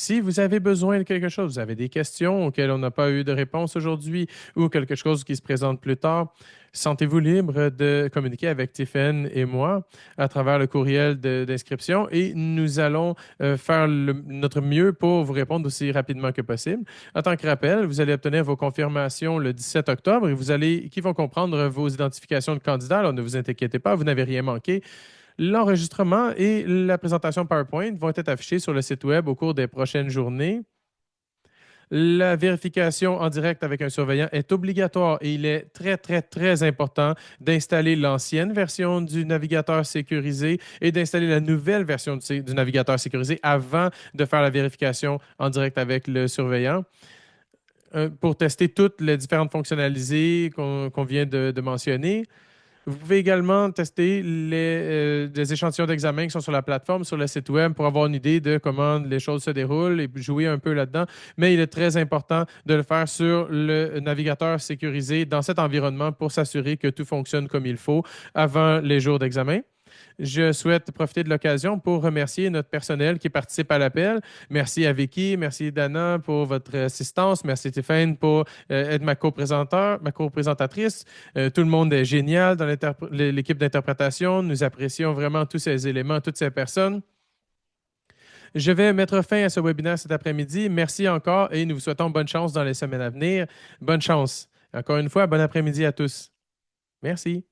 Si vous avez besoin de quelque chose, vous avez des questions auxquelles on n'a pas eu de réponse aujourd'hui ou quelque chose qui se présente plus tard, sentez-vous libre de communiquer avec Tiffen et moi à travers le courriel d'inscription et nous allons faire notre mieux pour vous répondre aussi rapidement que possible. En tant que rappel, vous allez obtenir vos confirmations le 17 octobre et qui vont comprendre vos identifications de candidats. Alors ne vous inquiétez pas, vous n'avez rien manqué. L'enregistrement et la présentation PowerPoint vont être affichés sur le site Web au cours des prochaines journées. La vérification en direct avec un surveillant est obligatoire et il est très, très, très important d'installer l'ancienne version du navigateur sécurisé et d'installer la nouvelle version du navigateur sécurisé avant de faire la vérification en direct avec le surveillant. Pour tester toutes les différentes fonctionnalités qu'on vient de mentionner. Vous pouvez également tester les échantillons d'examen qui sont sur la plateforme, sur le site Web, pour avoir une idée de comment les choses se déroulent et jouer un peu là-dedans. Mais il est très important de le faire sur le navigateur sécurisé dans cet environnement pour s'assurer que tout fonctionne comme il faut avant les jours d'examen. Je souhaite profiter de l'occasion pour remercier notre personnel qui participe à l'appel. Merci à Vicky, merci Dana pour votre assistance, merci Tiffany pour être ma co-présentatrice. Tout le monde est génial dans l'équipe d'interprétation. Nous apprécions vraiment tous ces éléments, toutes ces personnes. Je vais mettre fin à ce webinaire cet après-midi. Merci encore et nous vous souhaitons bonne chance dans les semaines à venir. Bonne chance. Encore une fois, bon après-midi à tous. Merci.